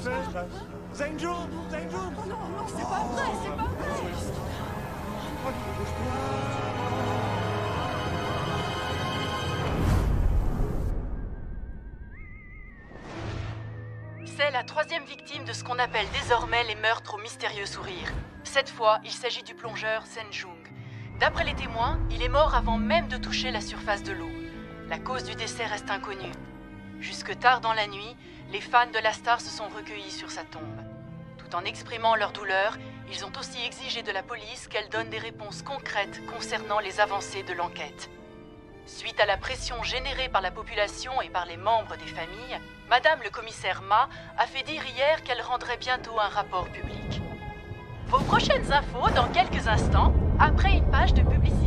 Zhenju, Zhenju. Non, non, c'est pas vrai, c'est pas vrai. C'est la troisième victime de ce qu'on appelle désormais les meurtres au mystérieux sourire. Cette fois, il s'agit du plongeur Sen Jung. D'après les témoins, il est mort avant même de toucher la surface de l'eau. La cause du décès reste inconnue. Jusque tard dans la nuit, les fans de la star se sont recueillis sur sa tombe. Tout en exprimant leur douleur, ils ont aussi exigé de la police qu'elle donne des réponses concrètes concernant les avancées de l'enquête. Suite à la pression générée par la population et par les membres des familles, Madame le commissaire Ma a fait dire hier qu'elle rendrait bientôt un rapport public. Vos prochaines infos dans quelques instants, après une page de publicité.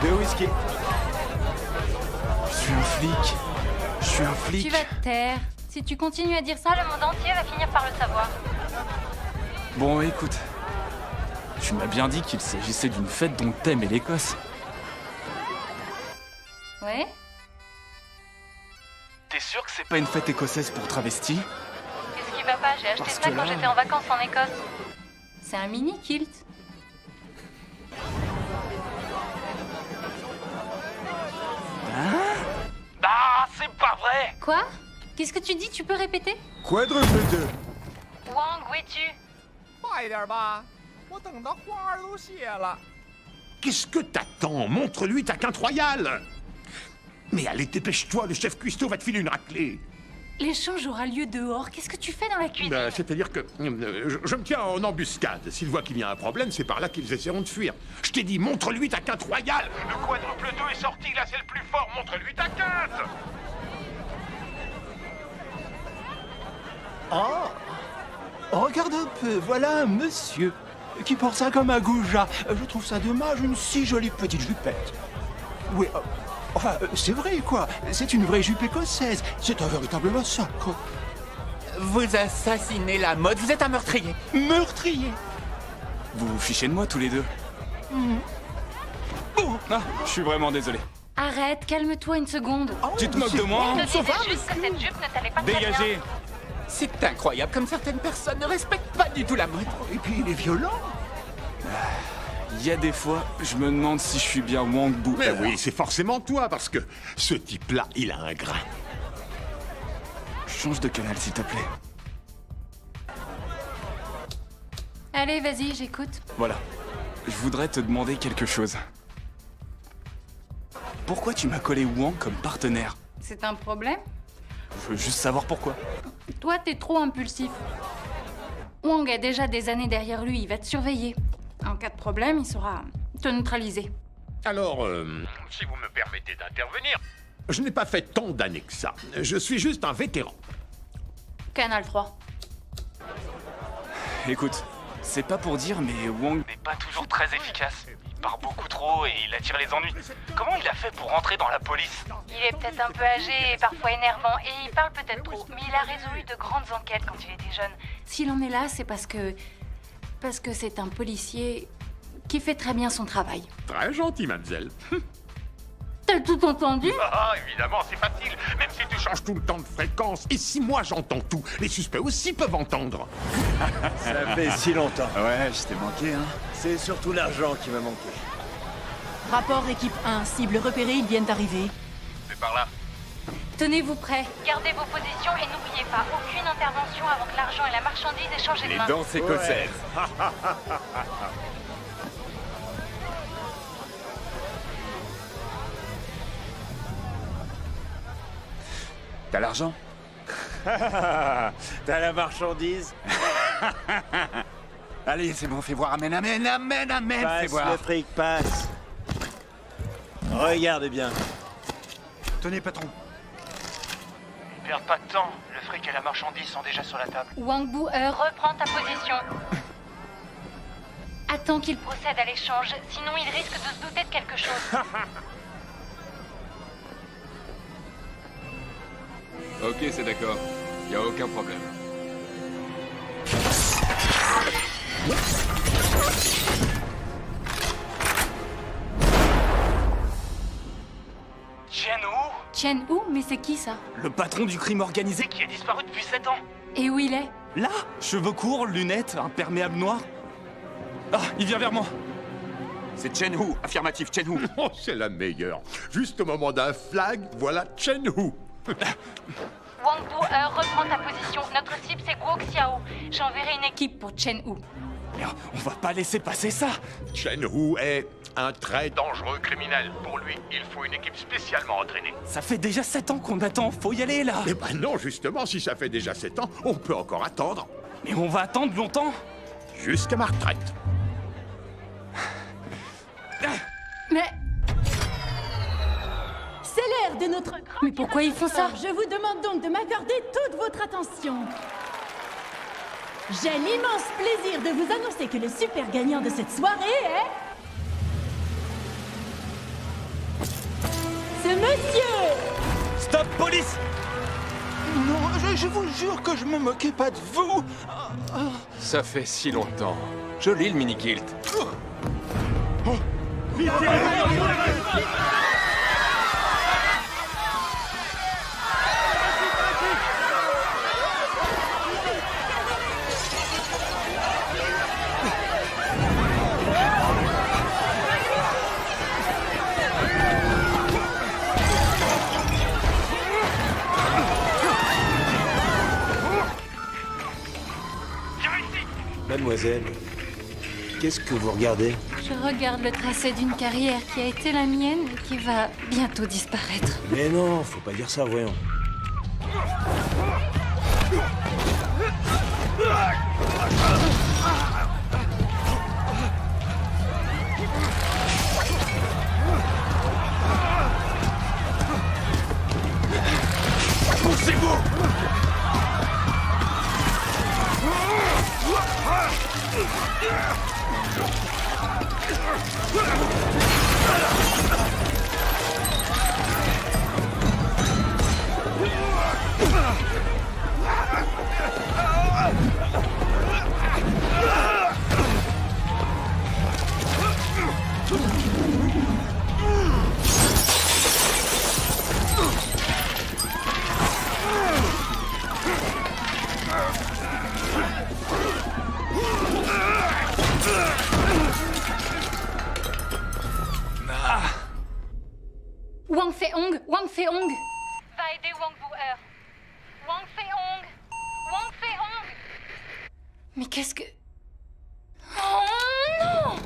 Deux whisky. Je suis un flic. Je suis un flic. Tu vas te taire. Si tu continues à dire ça, le monde entier va finir par le savoir. Bon, écoute. Tu m'as bien dit qu'il s'agissait d'une fête dont le thème est l'Écosse. Ouais? T'es sûr que c'est pas une fête écossaise pour travestis? Qu'est-ce qui va pas? J'ai acheté Parce ça que quand là- j'étais en vacances en Écosse. C'est un mini kilt. Ah, c'est pas vrai! Quoi? Qu'est-ce que tu dis? Tu peux répéter? Quadruple 2. Wang, où es-tu? Qu'est-ce que t'attends? Montre-lui ta quinte royale. Mais allez, dépêche-toi, le chef cuistot va te filer une raclée. L'échange aura lieu dehors. Qu'est-ce que tu fais dans la cuisine? C'est-à-dire que je me tiens en embuscade. S'ils voient qu'il y a un problème, c'est par là qu'ils essaieront de fuir. Je t'ai dit, montre-lui ta quinte royale. Le quadruple 2 est sorti, là c'est le plus fort, montre-lui ta quinte. Oh, regarde un peu, voilà un monsieur qui porte ça comme un goujat. Je trouve ça dommage, une si jolie petite jupette. Oui, c'est vrai, quoi. C'est une vraie jupe écossaise. C'est un véritable massacre. Vous assassinez la mode, vous êtes un meurtrier. Meurtrier. Vous vous fichez de moi tous les deux. Ah, je suis vraiment désolé. Arrête, calme-toi une seconde. Tu te moques de moi? Je te disais juste que cette jupe ne t'allait pas très bien. Dégagez! C'est incroyable comme certaines personnes ne respectent pas du tout la mode. Et puis il est violent. Il y a des fois, je me demande si je suis bien Wang Bu. Mais oui, c'est forcément toi, parce que ce type-là, il a un grain. Change de canal, s'il te plaît. Allez, vas-y, j'écoute. Voilà. Je voudrais te demander quelque chose. Pourquoi tu m'as collé Wang comme partenaire? C'est un problème? Je veux juste savoir pourquoi. Toi, t'es trop impulsif. Wang a déjà des années derrière lui, il va te surveiller. En cas de problème, il saura te neutraliser. Alors, si vous me permettez d'intervenir, je n'ai pas fait tant d'années que ça. Je suis juste un vétéran. Canal 3. Écoute, c'est pas pour dire, mais Wang n'est pas toujours très efficace. Il part beaucoup trop et il attire les ennuis. Comment il a fait pour rentrer dans la police? Il est peut-être un peu âgé et parfois énervant, et il parle peut-être trop. Mais il a résolu de grandes enquêtes quand il était jeune. S'il en est là, c'est parce que c'est un policier qui fait très bien son travail. Très gentil, mademoiselle. T'as tout entendu? Ah, évidemment, c'est facile. Même si tu changes tout le temps de fréquence. Et si moi j'entends tout, les suspects aussi peuvent entendre. Ça fait si longtemps. Ouais, je t'ai manqué, hein. C'est surtout l'argent qui m'a manqué. Rapport équipe 1, cible repérée, ils viennent d'arriver. C'est par là. Tenez-vous prêts. Gardez vos positions et n'oubliez pas, aucune intervention avant que l'argent et la marchandise aient changé de main. danses écossaises. T'as l'argent? T'as la marchandise? Allez, c'est bon, fais voir. Amène, fais Passe voir. le fric, passe. Regarde bien. Tenez, patron. Perdent pas de temps. Le fric et la marchandise sont déjà sur la table. Wang Bu, reprends ta position. Attends qu'il procède à l'échange, sinon il risque de se douter de quelque chose. Ok, c'est d'accord. Y a aucun problème. Chen Hu, mais c'est qui ça? Le patron du crime organisé qui a disparu depuis 7 ans. Et où il est? Là, cheveux courts, lunettes, imperméable noir. Ah, il vient vers moi. C'est Chen Hu, affirmatif, Chen Hu. Oh, c'est la meilleure. Juste au moment d'un flag, voilà Chen Hu. Wang Bu, reprends ta position. Notre cible c'est Guo Xiao. J'enverrai une équipe pour Chen Hu. Mais on va pas laisser passer ça. Chen Hu est un très dangereux criminel. Pour lui, il faut une équipe spécialement entraînée. Ça fait déjà 7 ans qu'on attend, faut y aller là. Eh ben non, justement, si ça fait déjà 7 ans, on peut encore attendre. Mais on va attendre longtemps. Jusqu'à ma retraite. Mais... C'est l'heure de notre grand... Mais pourquoi ils font ça? Je vous demande donc de m'accorder toute votre attention. J'ai l'immense plaisir de vous annoncer que le super gagnant de cette soirée est... ce monsieur! Stop, police! Non, je vous jure que je me moquais pas de vous. Ça fait si longtemps. Joli le mini-kilt. Mademoiselle, qu'est-ce que vous regardez? Je regarde le tracé d'une carrière qui a été la mienne et qui va bientôt disparaître. Mais non, faut pas dire ça, voyons. Poussez-vous! Wang Fei-hong va aider Wang Bu-er. Wang Fei-hong. Mais qu'est-ce que... Oh non!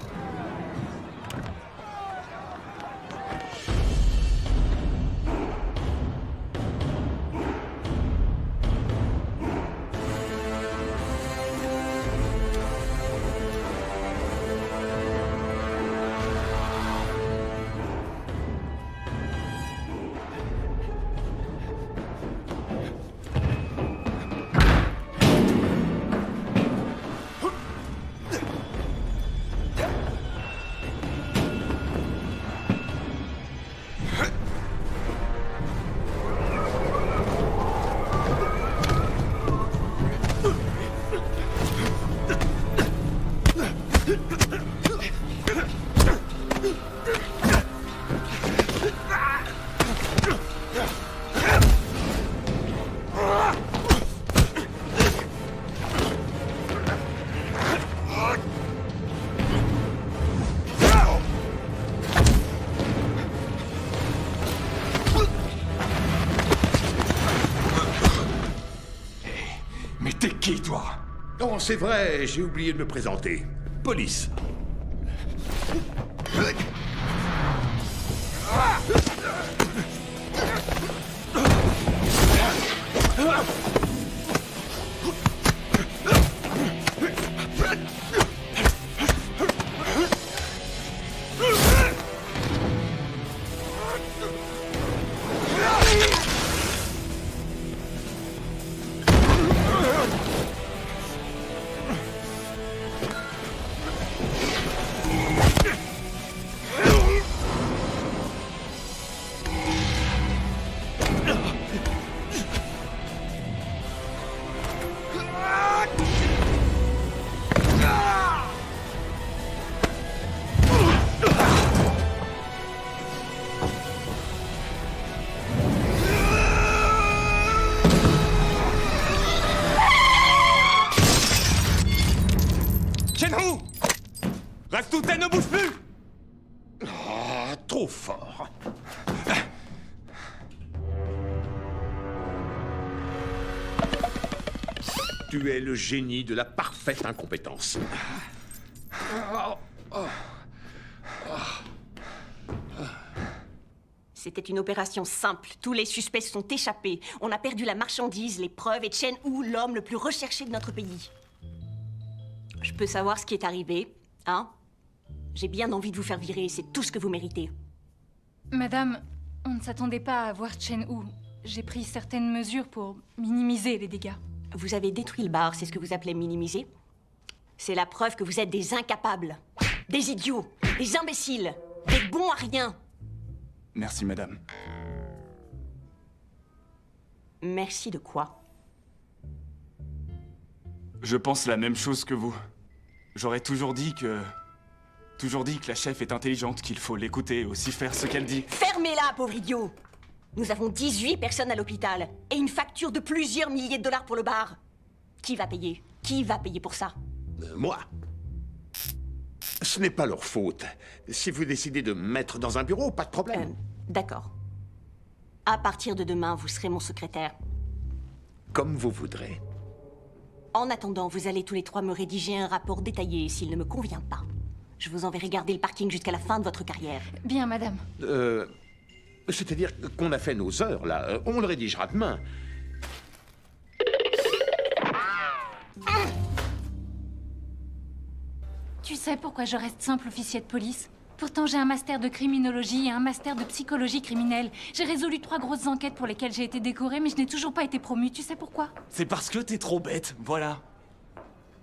Oh, c'est vrai, j'ai oublié de me présenter. Police. Shenhu! Rasputin ne bouge plus! Oh, trop fort. Tu es le génie de la parfaite incompétence. C'était une opération simple. Tous les suspects sont échappés. On a perdu la marchandise, les preuves et Chen Hu, l'homme le plus recherché de notre pays. Je peux savoir ce qui est arrivé, hein? J'ai bien envie de vous faire virer, c'est tout ce que vous méritez. Madame, on ne s'attendait pas à voir Chen Hu. J'ai pris certaines mesures pour minimiser les dégâts. Vous avez détruit le bar, c'est ce que vous appelez minimiser? C'est la preuve que vous êtes des incapables, des idiots, des imbéciles, des bons à rien. Merci, madame. Merci de quoi? Je pense la même chose que vous. J'aurais toujours dit que la chef est intelligente, qu'il faut l'écouter et aussi faire ce qu'elle dit. Fermez-la, pauvre idiot! Nous avons 18 personnes à l'hôpital et une facture de plusieurs milliers de dollars pour le bar. Qui va payer? Qui va payer pour ça? Moi. Ce n'est pas leur faute. Si vous décidez de me mettre dans un bureau, pas de problème. D'accord. À partir de demain, vous serez mon secrétaire. Comme vous voudrez. En attendant, vous allez tous les trois me rédiger un rapport détaillé s'il ne me convient pas. Je vous enverrai garder le parking jusqu'à la fin de votre carrière. Bien, madame. C'est-à-dire qu'on a fait nos heures, là. On le rédigera demain. Tu sais pourquoi je reste simple officier de police? Pourtant, j'ai un master de criminologie et un master de psychologie criminelle. J'ai résolu 3 grosses enquêtes pour lesquelles j'ai été décorée, mais je n'ai toujours pas été promue. Tu sais pourquoi? C'est parce que t'es trop bête, voilà.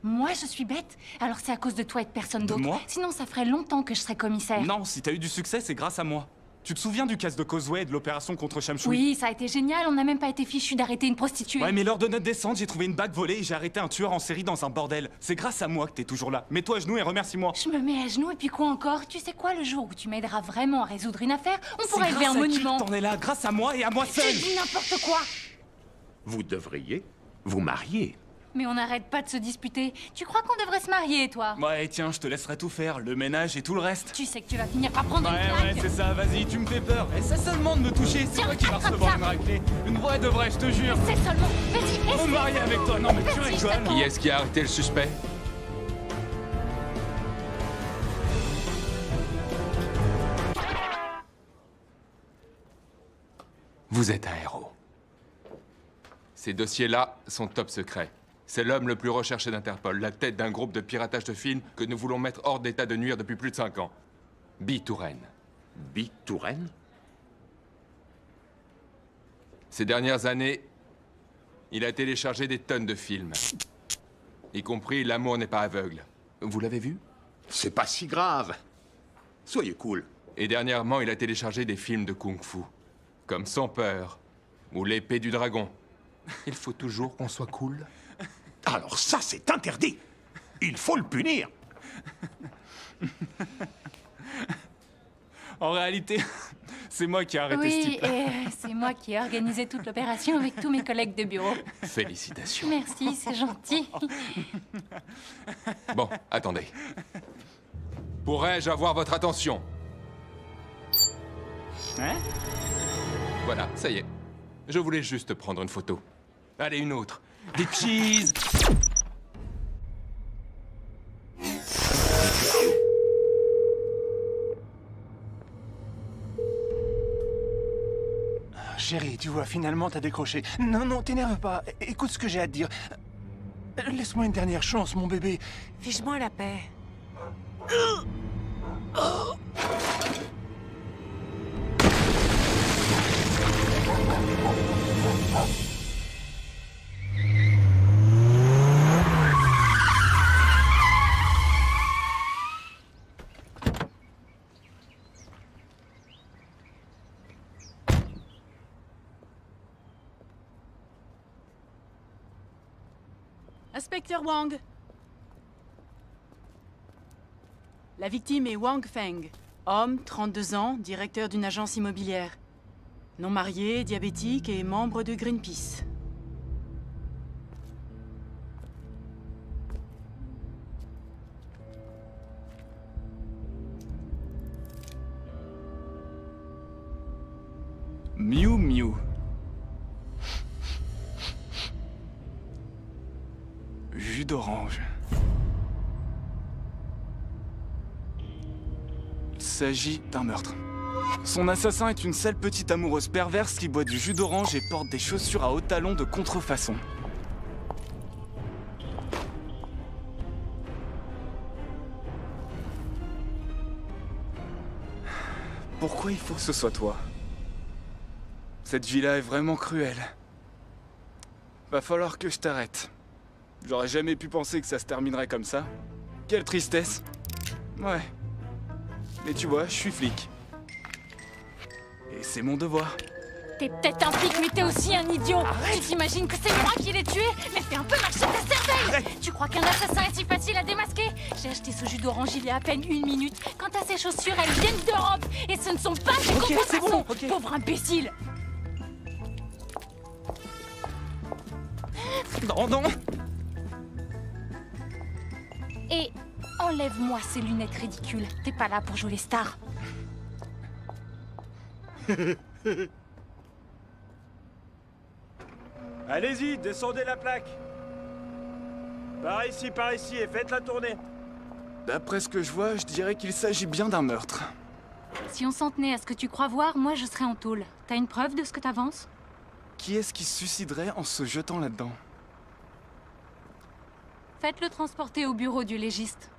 Moi, je suis bête? Alors c'est à cause de toi et de personne d'autre. Moi? Sinon, ça ferait longtemps que je serais commissaire. Non, si t'as eu du succès, c'est grâce à moi. Tu te souviens du casse de Causeway et de l'opération contre Shamshui? Oui, ça a été génial. On n'a même pas été fichu d'arrêter une prostituée. Ouais, mais lors de notre descente, j'ai trouvé une bague volée et j'ai arrêté un tueur en série dans un bordel. C'est grâce à moi que t'es toujours là. Mets-toi à genoux et remercie-moi. Je me mets à genoux et puis quoi encore? Tu sais quoi, le jour où tu m'aideras vraiment à résoudre une affaire, on pourra élever un monument. T'en es là, grâce à moi et à moi seul. Je dis n'importe quoi. Vous devriez vous marier. Mais on n'arrête pas de se disputer. Tu crois qu'on devrait se marier, toi? Ouais, tiens, je te laisserai tout faire, le ménage et tout le reste. Tu sais que tu vas finir par prendre une claque. Ouais, c'est ça, vas-y, tu me fais peur. Et c'est seulement de me toucher, c'est toi qui vas recevoir une raclée. Une vraie de vraie, je te jure. C'est seulement... Vas-y, On me marier avec toi, non mais tu rigoles. Qui est-ce qui a arrêté le suspect? Vous êtes un héros. Ces dossiers-là sont top secrets. C'est l'homme le plus recherché d'Interpol, la tête d'un groupe de piratage de films que nous voulons mettre hors d'état de nuire depuis plus de 5 ans. Bi Touraine. Bi Touraine? Ces dernières années, il a téléchargé des tonnes de films. Y compris L'amour n'est pas aveugle. Vous l'avez vu? C'est pas si grave. Soyez cool. Et dernièrement, il a téléchargé des films de kung-fu. Comme Sans peur ou L'épée du dragon. Il faut toujours qu'on soit cool. Alors ça, c'est interdit. Il faut le punir. En réalité, c'est moi qui ai arrêté ce type. Oui, et c'est moi qui ai organisé toute l'opération avec tous mes collègues de bureau. Félicitations. Merci, c'est gentil. Bon, attendez. Pourrais-je avoir votre attention? Hein? Voilà, ça y est. Je voulais juste prendre une photo. Allez, une autre. Des cheese. chérie, tu vois, finalement t'as décroché. Non, non, t'énerve pas. Écoute ce que j'ai à te dire. Laisse-moi une dernière chance, mon bébé. Fiche-moi la paix. Inspecteur Wang. La victime est Wang Feng. Homme, 32 ans, directeur d'une agence immobilière. Non marié, diabétique et membre de Greenpeace. Miu Miu. Jus d'orange. Il s'agit d'un meurtre. Son assassin est une sale petite amoureuse perverse qui boit du jus d'orange et porte des chaussures à hauts talons de contrefaçon. Pourquoi il faut que ce soit toi? Cette vie-là est vraiment cruelle. Va falloir que je t'arrête. J'aurais jamais pu penser que ça se terminerait comme ça. Quelle tristesse. Ouais. Mais tu vois, je suis flic. Et c'est mon devoir. T'es peut-être un flic, mais t'es aussi un idiot. Tu t'imagines que c'est moi qui l'ai tué? Mais fais un peu marcher ta cervelle. Tu crois qu'un assassin est si facile à démasquer? J'ai acheté ce jus d'orange il y a à peine 1 minute. Quant à ces chaussures, elles viennent d'Europe. Et ce ne sont pas des contrefaçons. Bon, Pauvre imbécile. Non, non. Et enlève-moi ces lunettes ridicules. T'es pas là pour jouer les stars. Allez-y, descendez la plaque. Par ici, et faites la tournée. D'après ce que je vois, je dirais qu'il s'agit bien d'un meurtre. Si on s'en tenait à ce que tu crois voir, moi je serais en tôle. T'as une preuve de ce que t'avances? Qui est-ce qui se suiciderait en se jetant là-dedans? Faites-le transporter au bureau du légiste.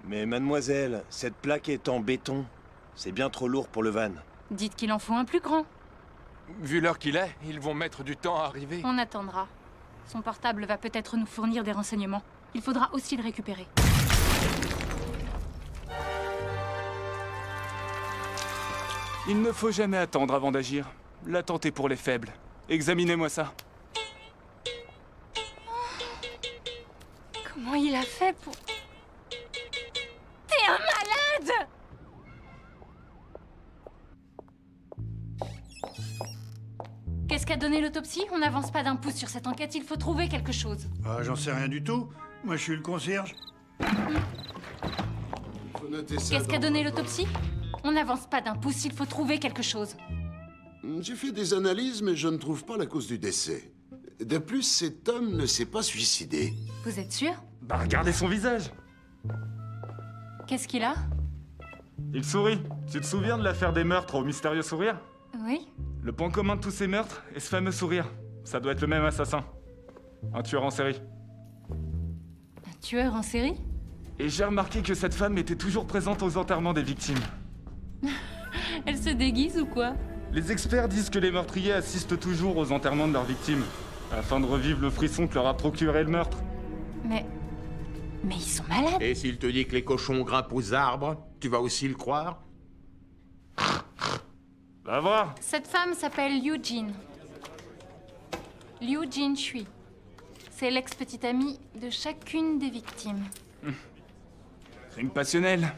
Mais mademoiselle, cette plaque est en béton. C'est bien trop lourd pour le van. Dites qu'il en faut un plus grand. Vu l'heure qu'il est, ils vont mettre du temps à arriver. On attendra. Son portable va peut-être nous fournir des renseignements. Il faudra aussi le récupérer. Il ne faut jamais attendre avant d'agir. L'attente est pour les faibles. Examinez-moi ça. Comment il a fait pour... T'es un malade! Qu'est-ce qu'a donné l'autopsie? On n'avance pas d'un pouce sur cette enquête, il faut trouver quelque chose. Ah, j'en sais rien du tout. Moi, je suis le concierge. Qu'est-ce qu'a donné l'autopsie? On n'avance pas d'un pouce, il faut trouver quelque chose. J'ai fait des analyses, mais je ne trouve pas la cause du décès. De plus, cet homme ne s'est pas suicidé. Vous êtes sûr? Bah regardez son visage. Qu'est-ce qu'il a? Il sourit. Tu te souviens de l'affaire des meurtres au mystérieux sourire? Oui. Le point commun de tous ces meurtres est ce fameux sourire. Ça doit être le même assassin. Un tueur en série. Un tueur en série? Et j'ai remarqué que cette femme était toujours présente aux enterrements des victimes. Elle se déguise ou quoi? Les experts disent que les meurtriers assistent toujours aux enterrements de leurs victimes, afin de revivre le frisson que leur a procuré le meurtre. Mais ils sont malades. Et s'il te dit que les cochons grimpent aux arbres, tu vas aussi le croire? Va voir. Cette femme s'appelle Liu Jin. Liu Jin Shui. C'est l'ex-petite amie de chacune des victimes. Crime passionnel.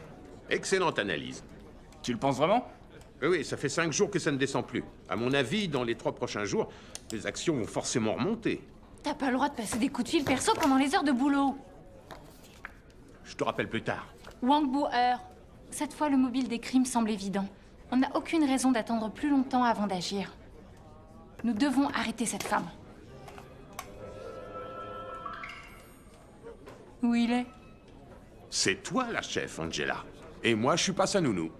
Excellente analyse. Tu le penses vraiment? Oui, ça fait 5 jours que ça ne descend plus. À mon avis, dans les 3 prochains jours, les actions vont forcément remonter. T'as pas le droit de passer des coups de fil perso pendant les heures de boulot. Je te rappelle plus tard. Wang Bo-er. Cette fois, le mobile des crimes semble évident. On n'a aucune raison d'attendre plus longtemps avant d'agir. Nous devons arrêter cette femme. Où il est? C'est toi la chef, Angela. Et moi, je suis pas sa nounou.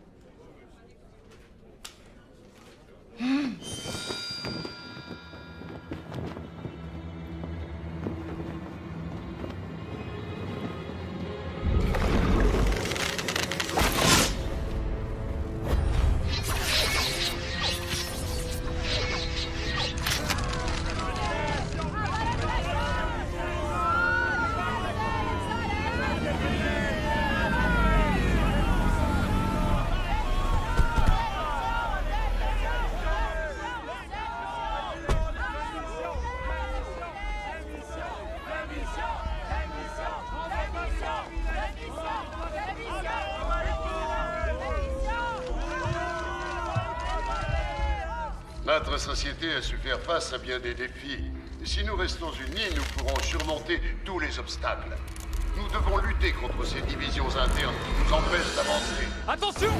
Notre société a su faire face à bien des défis. Si nous restons unis, nous pourrons surmonter tous les obstacles. Nous devons lutter contre ces divisions internes qui nous empêchent d'avancer. Attention!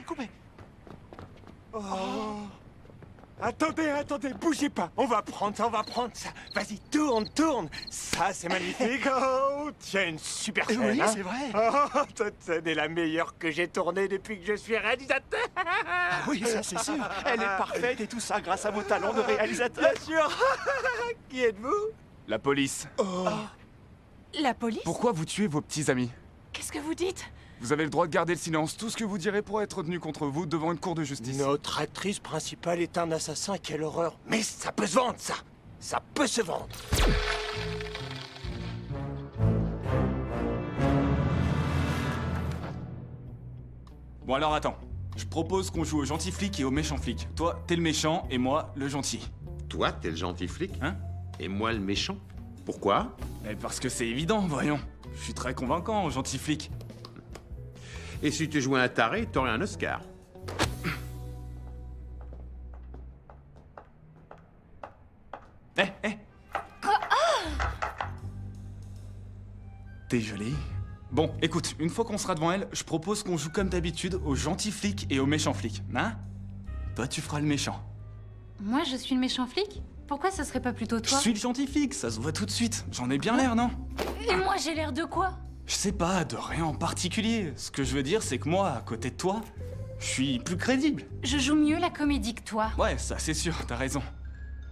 Coupez. Oh. Attendez, bougez pas. On va prendre ça. Vas-y, tourne. Ça, c'est magnifique. Oh, tiens, une super scène. Oui, hein. c'est vrai. Oh, cette scène est la meilleure que j'ai tournée depuis que je suis réalisateur. Ah oui, ça c'est sûr. Elle est parfaite et tout ça grâce à vos talents de réalisateur. Bien sûr. Qui êtes-vous? La police. Oh. La police? Pourquoi vous tuez vos petits amis? Qu'est-ce que vous dites? Vous avez le droit de garder le silence. Tout ce que vous direz pourra être tenu contre vous devant une cour de justice. Notre actrice principale est un assassin, quelle horreur. Mais ça peut se vendre, ça. Ça peut se vendre. Bon alors attends. Je propose qu'on joue au gentil flic et au méchant flic. Toi, t'es le méchant et moi, le gentil. Toi, t'es le gentil flic? Hein? Et moi, le méchant? Pourquoi? Mais parce que c'est évident, voyons. Je suis très convaincant, gentil flic. Et si tu jouais un taré, t'aurais un Oscar. T'es jolie. Bon, écoute, une fois qu'on sera devant elle, je propose qu'on joue comme d'habitude au gentil flic et au méchant flic, hein? Toi, tu feras le méchant. Moi, je suis le méchant flic? Pourquoi ça serait pas plutôt Je toi? suis le gentil flic, ça se voit tout de suite. J'en ai bien l'air, non? Et moi, j'ai l'air de quoi? Je sais pas, de rien en particulier. Ce que je veux dire, c'est que moi, à côté de toi, je suis plus crédible. Je joue mieux la comédie que toi. Ouais, ça c'est sûr, t'as raison.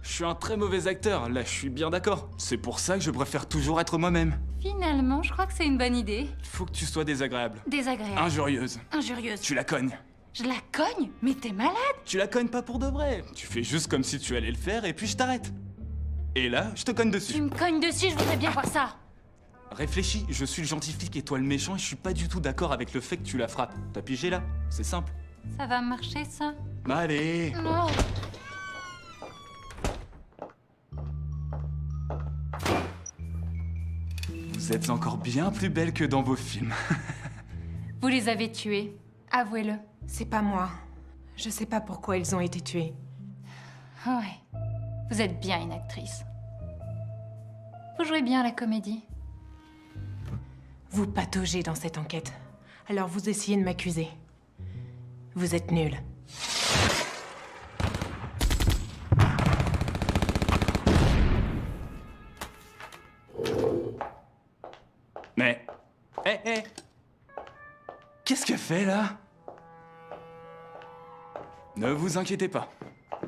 Je suis un très mauvais acteur, là je suis bien d'accord. C'est pour ça que je préfère toujours être moi-même. Finalement, je crois que c'est une bonne idée. Il faut que tu sois désagréable. Désagréable. Injurieuse. Injurieuse. Tu la cognes. Je la cogne? Mais t'es malade? Tu la cognes pas pour de vrai. Tu fais juste comme si tu allais le faire et puis je t'arrête. Et là, je te cogne dessus. Tu me cognes dessus, je voudrais bien voir ça. Réfléchis, je suis le gentil flic et toi le méchant et je suis pas du tout d'accord avec le fait que tu la frappes. T'as pigé là? C'est simple. Ça va marcher, ça? Allez. Non. Vous êtes encore bien plus belle que dans vos films. Vous les avez tués. Avouez-le. C'est pas moi. Je sais pas pourquoi ils ont été tués. Ouais. Vous êtes bien une actrice. Vous jouez bien la comédie. Vous pataugez dans cette enquête. Alors vous essayez de m'accuser. Vous êtes nuls. Mais... Hé Qu'est-ce qu'elle fait, là? Ne vous inquiétez pas.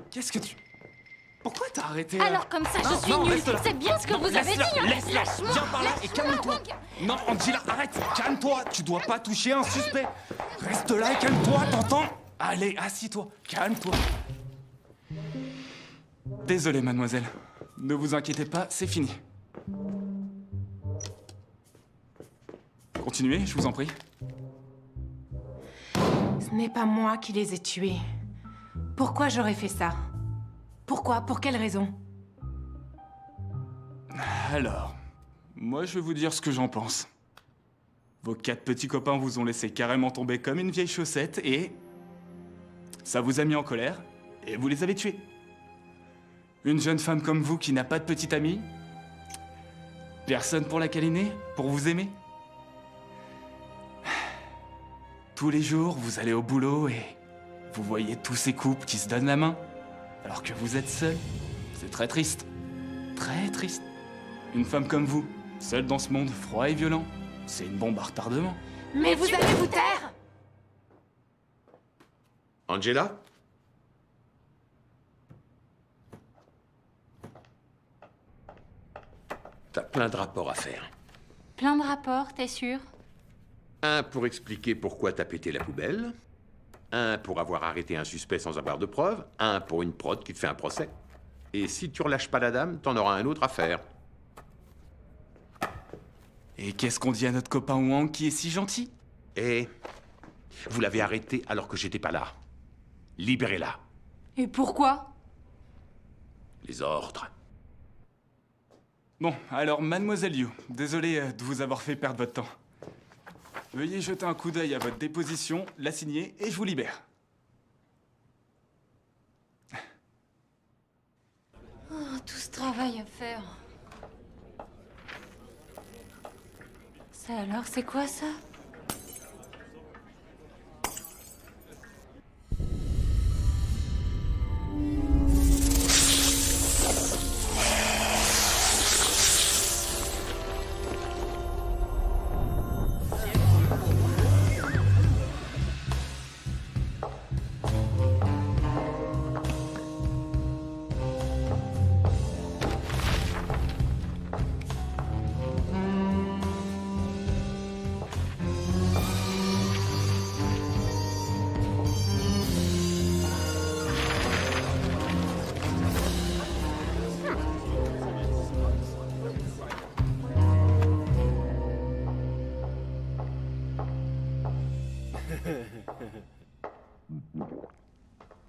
Qu'est-ce que tu... Pourquoi t'as arrêté, là? Alors comme ça, je suis nulle. C'est bien ce que vous avez dit. Laisse-la, viens par là et calme-toi. Non, Angela, arrête, calme-toi. Tu dois pas toucher un suspect. Reste là et calme-toi, t'entends? Allez, assis-toi, calme-toi. Désolé, mademoiselle. Ne vous inquiétez pas, c'est fini. Continuez, je vous en prie. Ce n'est pas moi qui les ai tués. Pourquoi j'aurais fait ça? Pourquoi? Pour quelle raison? Alors, moi je vais vous dire ce que j'en pense. Vos 4 petits copains vous ont laissé carrément tomber comme une vieille chaussette et... ça vous a mis en colère et vous les avez tués. Une jeune femme comme vous qui n'a pas de petite amie? Personne pour la câliner? Pour vous aimer? Tous les jours, vous allez au boulot et vous voyez tous ces couples qui se donnent la main, alors que vous êtes seul. C'est très triste. Très triste. Une femme comme vous, seule dans ce monde froid et violent, c'est une bombe à retardement. Mais vous allez vous taire! Angela? T'as plein de rapports à faire. Plein de rapports, t'es sûr? Un pour expliquer pourquoi t'as pété la poubelle. Un pour avoir arrêté un suspect sans avoir de preuves. Un pour une prod qui te fait un procès. Et si tu relâches pas la dame, t'en auras un autre à faire. Et qu'est-ce qu'on dit à notre copain Wang qui est si gentil? Et vous l'avez arrêtée alors que j'étais pas là. Libérez-la. Et pourquoi? Les ordres. Bon, alors, mademoiselle Liu, désolé de vous avoir fait perdre votre temps. Veuillez jeter un coup d'œil à votre déposition, la signer, et je vous libère. Oh, tout ce travail à faire. Ça alors, c'est quoi ça?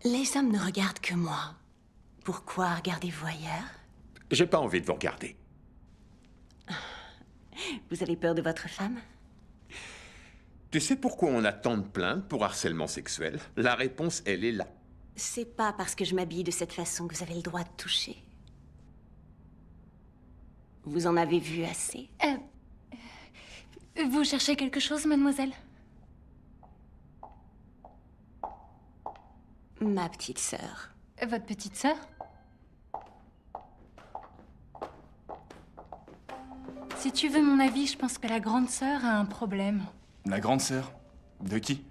Les hommes ne regardent que moi. Pourquoi regardez-vous ailleurs? J'ai pas envie de vous regarder. Vous avez peur de votre femme? Tu sais pourquoi on a tant de plaintes pour harcèlement sexuel? La réponse, elle est là. C'est pas parce que je m'habille de cette façon que vous avez le droit de toucher. Vous en avez vu assez? Vous cherchez quelque chose, mademoiselle? Ma petite sœur. Votre petite sœur? Si tu veux mon avis, je pense que la grande sœur a un problème. La grande sœur? De qui?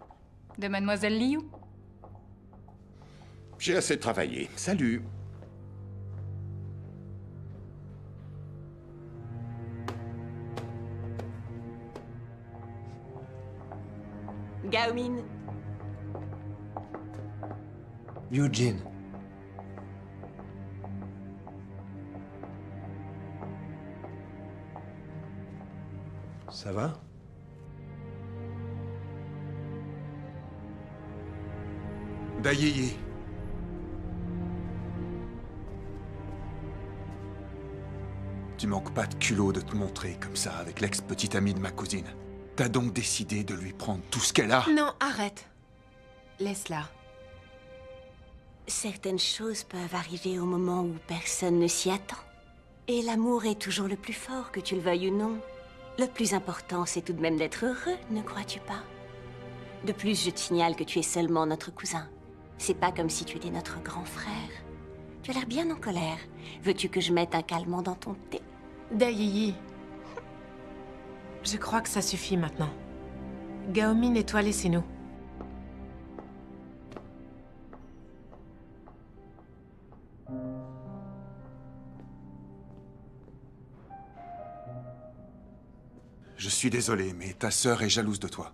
De mademoiselle Liu. J'ai assez travaillé. Salut. Gaomin. Eugene. Ça va? Dayeye. Tu manques pas de culot de te montrer comme ça avec l'ex-petite amie de ma cousine. T'as donc décidé de lui prendre tout ce qu'elle a? Non, arrête. Laisse-la. Certaines choses peuvent arriver au moment où personne ne s'y attend. Et l'amour est toujours le plus fort, que tu le veuilles ou non. Le plus important, c'est tout de même d'être heureux, ne crois-tu pas? De plus, je te signale que tu es seulement notre cousin. C'est pas comme si tu étais notre grand frère. Tu as l'air bien en colère. Veux-tu que je mette un calmant dans ton thé? Dayeye. Je crois que ça suffit maintenant. Gaomin et toi, laissez-nous. Je suis désolé, mais ta sœur est jalouse de toi.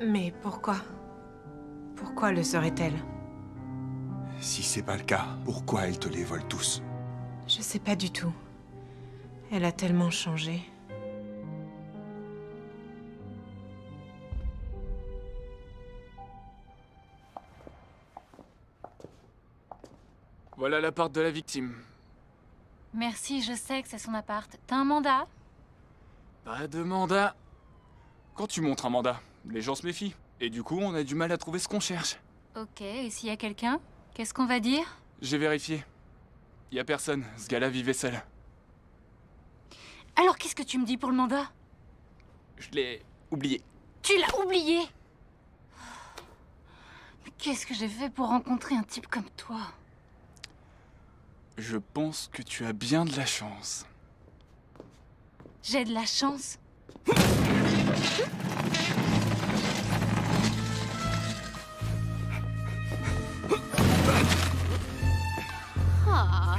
Mais pourquoi? Pourquoi le serait-elle? Si c'est pas le cas, pourquoi elle te les vole tous? Je sais pas du tout. Elle a tellement changé. Voilà l'appart de la victime. Merci, je sais que c'est son appart. T'as un mandat? Pas de mandat. Quand tu montres un mandat, les gens se méfient. Et du coup, on a du mal à trouver ce qu'on cherche. Ok, et s'il y a quelqu'un, qu'est-ce qu'on va dire? J'ai vérifié. Y a personne, ce gars-là vivait seul. Alors qu'est-ce que tu me dis pour le mandat? Je l'ai oublié. Tu l'as oublié? Mais qu'est-ce que j'ai fait pour rencontrer un type comme toi? Je pense que tu as bien de la chance. J'ai de la chance? Ah.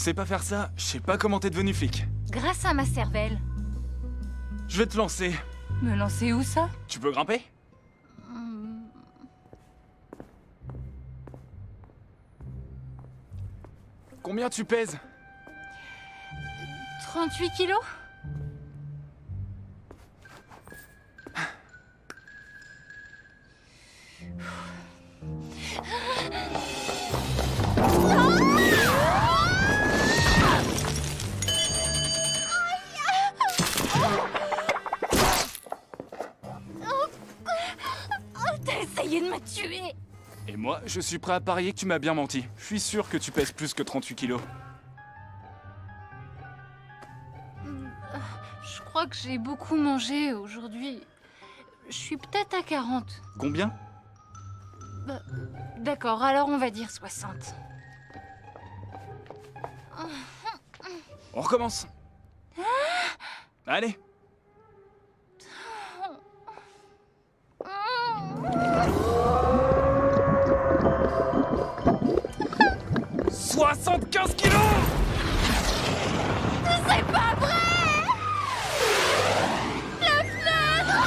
sais pas faire ça, je sais pas comment t'es devenu flic. Grâce à ma cervelle. Je vais te lancer. Me lancer où ça? Tu peux grimper? Combien tu pèses? 38 kilos? T'as essayé de me tuer! Et moi, je suis prêt à parier que tu m'as bien menti. Je suis sûr que tu pèses plus que 38 kilos. Je crois que j'ai beaucoup mangé aujourd'hui. Je suis peut-être à 40. Combien? Bah, d'accord, alors on va dire 60. On recommence. Allez. « 75 kilos !» C'est pas vrai! La fenêtre!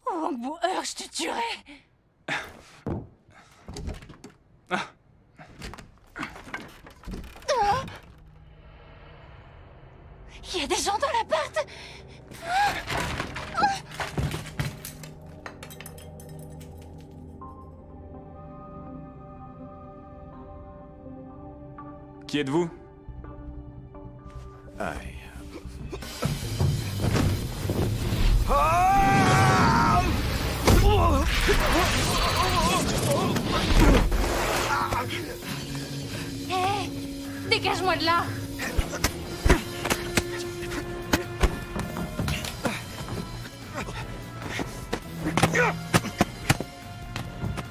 Oh, bon, alors je te tuerai! Il y a des gens dans l'appart! Qui êtes-vous? Aïe. Hé! Dégage-moi de là!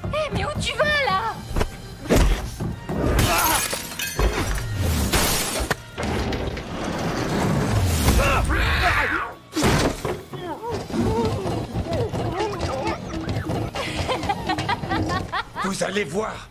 Hé, mais où tu vas là? Vous allez voir.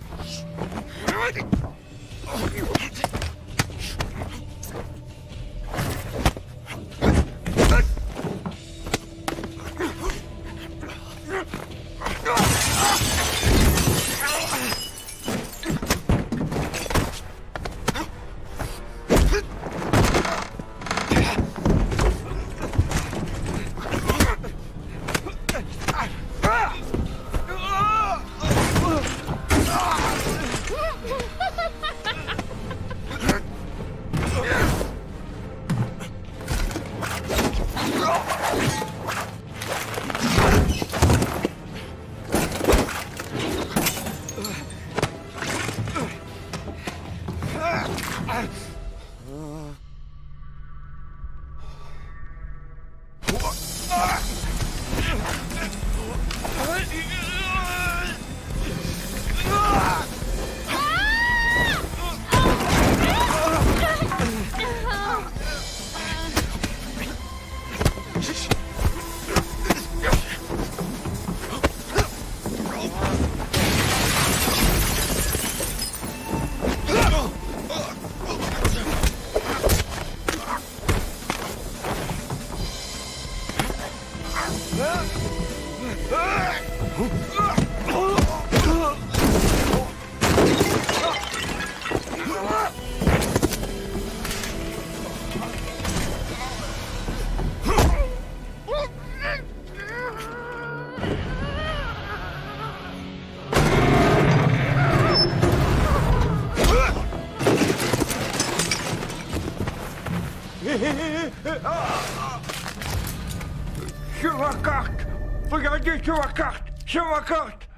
Sur ma carte! Regardez sur ma carte! Sur ma carte!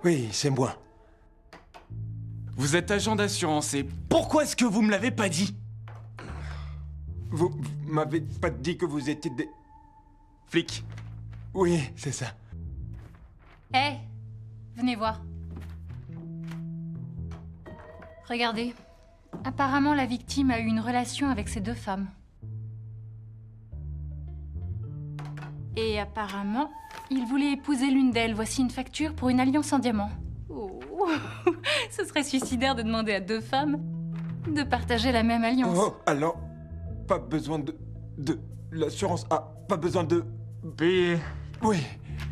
Oui, c'est moi. Vous êtes agent d'assurance et pourquoi est-ce que vous me l'avez pas dit? Vous m'avez pas dit que vous étiez des... Flic. Oui, c'est ça. Hé, venez voir. Regardez, Apparemment, la victime a eu une relation avec ces deux femmes. Et apparemment, il voulait épouser l'une d'elles. Voici une facture pour une alliance en diamant. Oh, ce serait suicidaire de demander à deux femmes de partager la même alliance. Oh, alors, pas besoin de l'assurance. Ah, pas besoin de payer. Oui.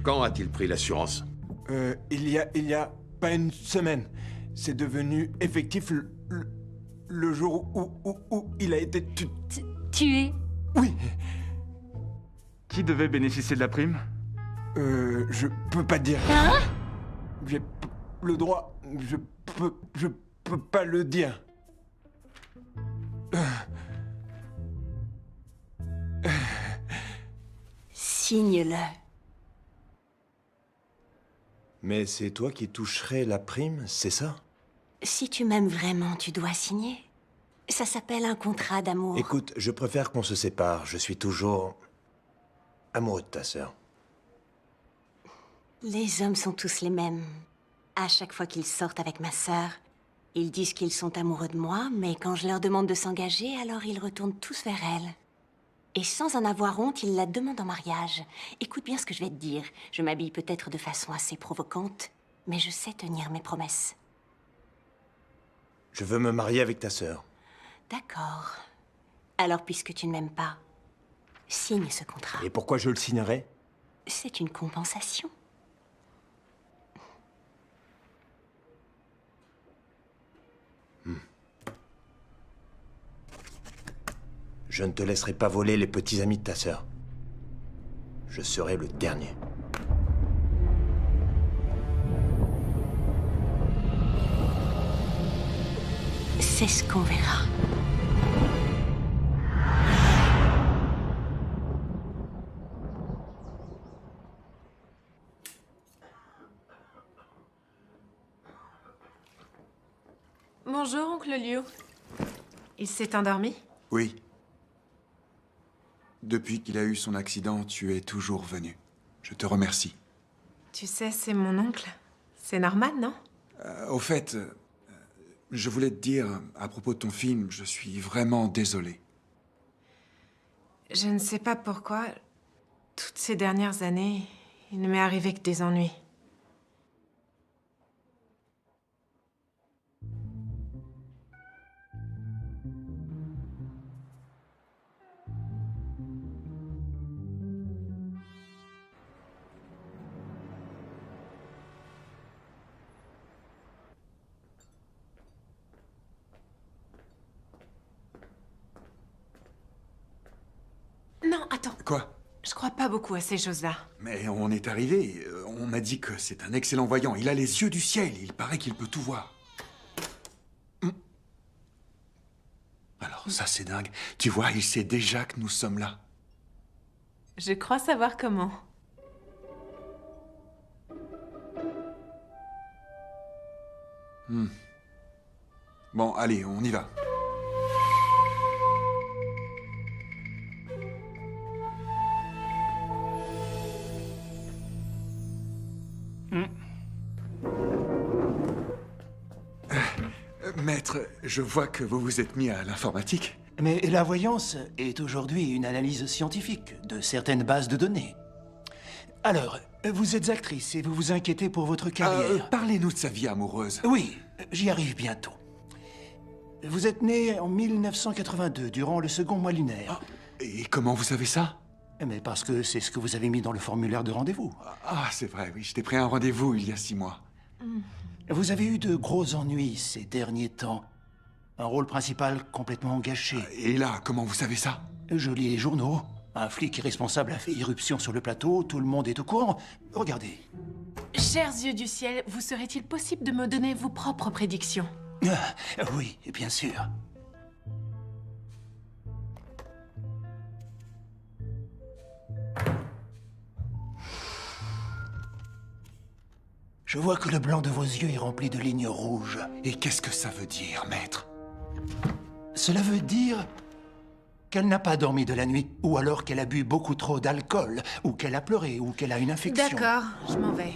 Quand a-t-il pris l'assurance? Il y a pas une semaine. C'est devenu effectif le jour où il a été tué. Oui. Qui devait bénéficier de la prime? Je peux pas dire. Hein? J'ai le droit. Je peux pas le dire. Signe-le. Mais c'est toi qui toucherais la prime, c'est ça? Si tu m'aimes vraiment, tu dois signer. Ça s'appelle un contrat d'amour. Écoute, je préfère qu'on se sépare. Je suis toujours amoureux de ta sœur. Les hommes sont tous les mêmes. À chaque fois qu'ils sortent avec ma sœur, ils disent qu'ils sont amoureux de moi, mais quand je leur demande de s'engager, alors ils retournent tous vers elle. Et sans en avoir honte, ils la demandent en mariage. Écoute bien ce que je vais te dire. Je m'habille peut-être de façon assez provocante, mais je sais tenir mes promesses. Je veux me marier avec ta sœur. D'accord. Alors, puisque tu ne m'aimes pas, signe ce contrat. Et pourquoi je le signerais? C'est une compensation. Je ne te laisserai pas voler les petits amis de ta sœur. Je serai le dernier. C'est ce qu'on verra. Bonjour, oncle Liu. Il s'est endormi? Oui. Depuis qu'il a eu son accident, tu es toujours venu. Je te remercie. Tu sais, c'est mon oncle. C'est normal, non? Au fait, je voulais te dire, à propos de ton film, je suis vraiment désolé. Je ne sais pas pourquoi, toutes ces dernières années, il ne m'est arrivé que des ennuis. Non, attends. Quoi? Je crois pas beaucoup à ces choses-là. Mais on est arrivé. On m'a dit que c'est un excellent voyant. Il a les yeux du ciel. Il paraît qu'il peut tout voir. Alors, ça, c'est dingue. Tu vois, il sait déjà que nous sommes là. Je crois savoir comment. Bon, allez, on y va. Maître, je vois que vous vous êtes mis à l'informatique. Mais la voyance est aujourd'hui une analyse scientifique de certaines bases de données. Alors, vous êtes actrice et vous vous inquiétez pour votre carrière. Parlez-nous de sa vie amoureuse. Oui, j'y arrive bientôt. Vous êtes né en 1982, durant le second mois lunaire. Et comment vous savez ça? Mais parce que c'est ce que vous avez mis dans le formulaire de rendez-vous. Ah, c'est vrai, oui. Je t'ai pris un rendez-vous il y a 6 mois. Vous avez eu de gros ennuis ces derniers temps. Un rôle principal complètement gâché. Et là, comment vous savez ça? Je lis les journaux. Un flic irresponsable a fait irruption sur le plateau, tout le monde est au courant. Regardez. Chers yeux du ciel, vous serait-il possible de me donner vos propres prédictions? Oui, bien sûr. Je vois que le blanc de vos yeux est rempli de lignes rouges. Et qu'est-ce que ça veut dire, maître? Cela veut dire qu'elle n'a pas dormi de la nuit, ou alors qu'elle a bu beaucoup trop d'alcool, ou qu'elle a pleuré, ou qu'elle a une infection. D'accord, je m'en vais.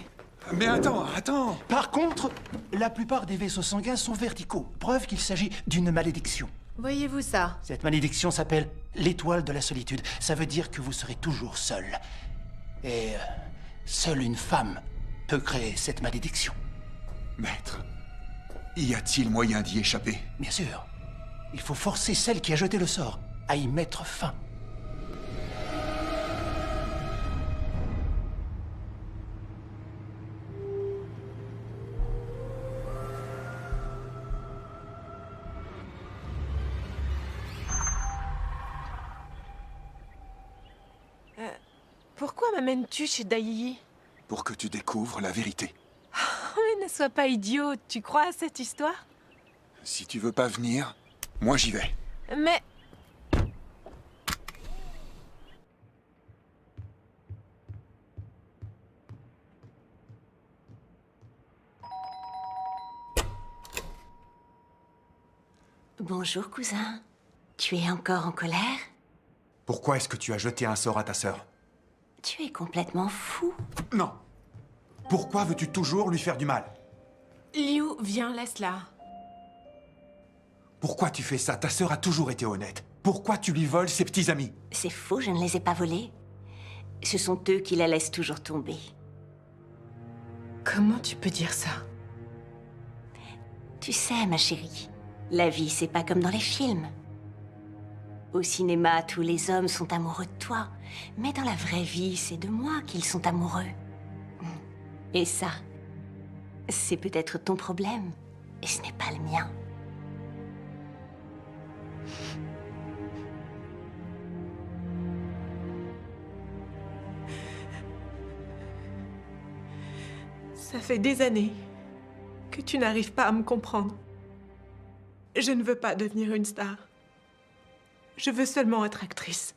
Mais attends. Par contre, la plupart des vaisseaux sanguins sont verticaux, preuve qu'il s'agit d'une malédiction. Voyez-vous ça? Cette malédiction s'appelle l'étoile de la solitude. Ça veut dire que vous serez toujours seul. Et seule une femme peut créer cette malédiction. Maître, y a-t-il moyen d'y échapper? Bien sûr. Il faut forcer celle qui a jeté le sort à y mettre fin. Pourquoi m'amènes-tu chez Daiyi? Pour que tu découvres la vérité. Mais ne sois pas idiot, tu crois à cette histoire? Si tu veux pas venir, moi j'y vais. Mais... Bonjour, cousin. Tu es encore en colère? Pourquoi est-ce que tu as jeté un sort à ta sœur? Tu es complètement fou. Non. Pourquoi veux-tu toujours lui faire du mal? Liu, viens, laisse-la. Pourquoi tu fais ça? Ta sœur a toujours été honnête. Pourquoi tu lui voles ses petits amis? C'est faux, je ne les ai pas volés. Ce sont eux qui la laissent toujours tomber. Comment tu peux dire ça? Tu sais, ma chérie, la vie, c'est pas comme dans les films. Au cinéma, tous les hommes sont amoureux de toi. Mais dans la vraie vie, c'est de moi qu'ils sont amoureux. Et ça, c'est peut-être ton problème. Et ce n'est pas le mien. Ça fait des années que tu n'arrives pas à me comprendre. Je ne veux pas devenir une star. Je veux seulement être actrice.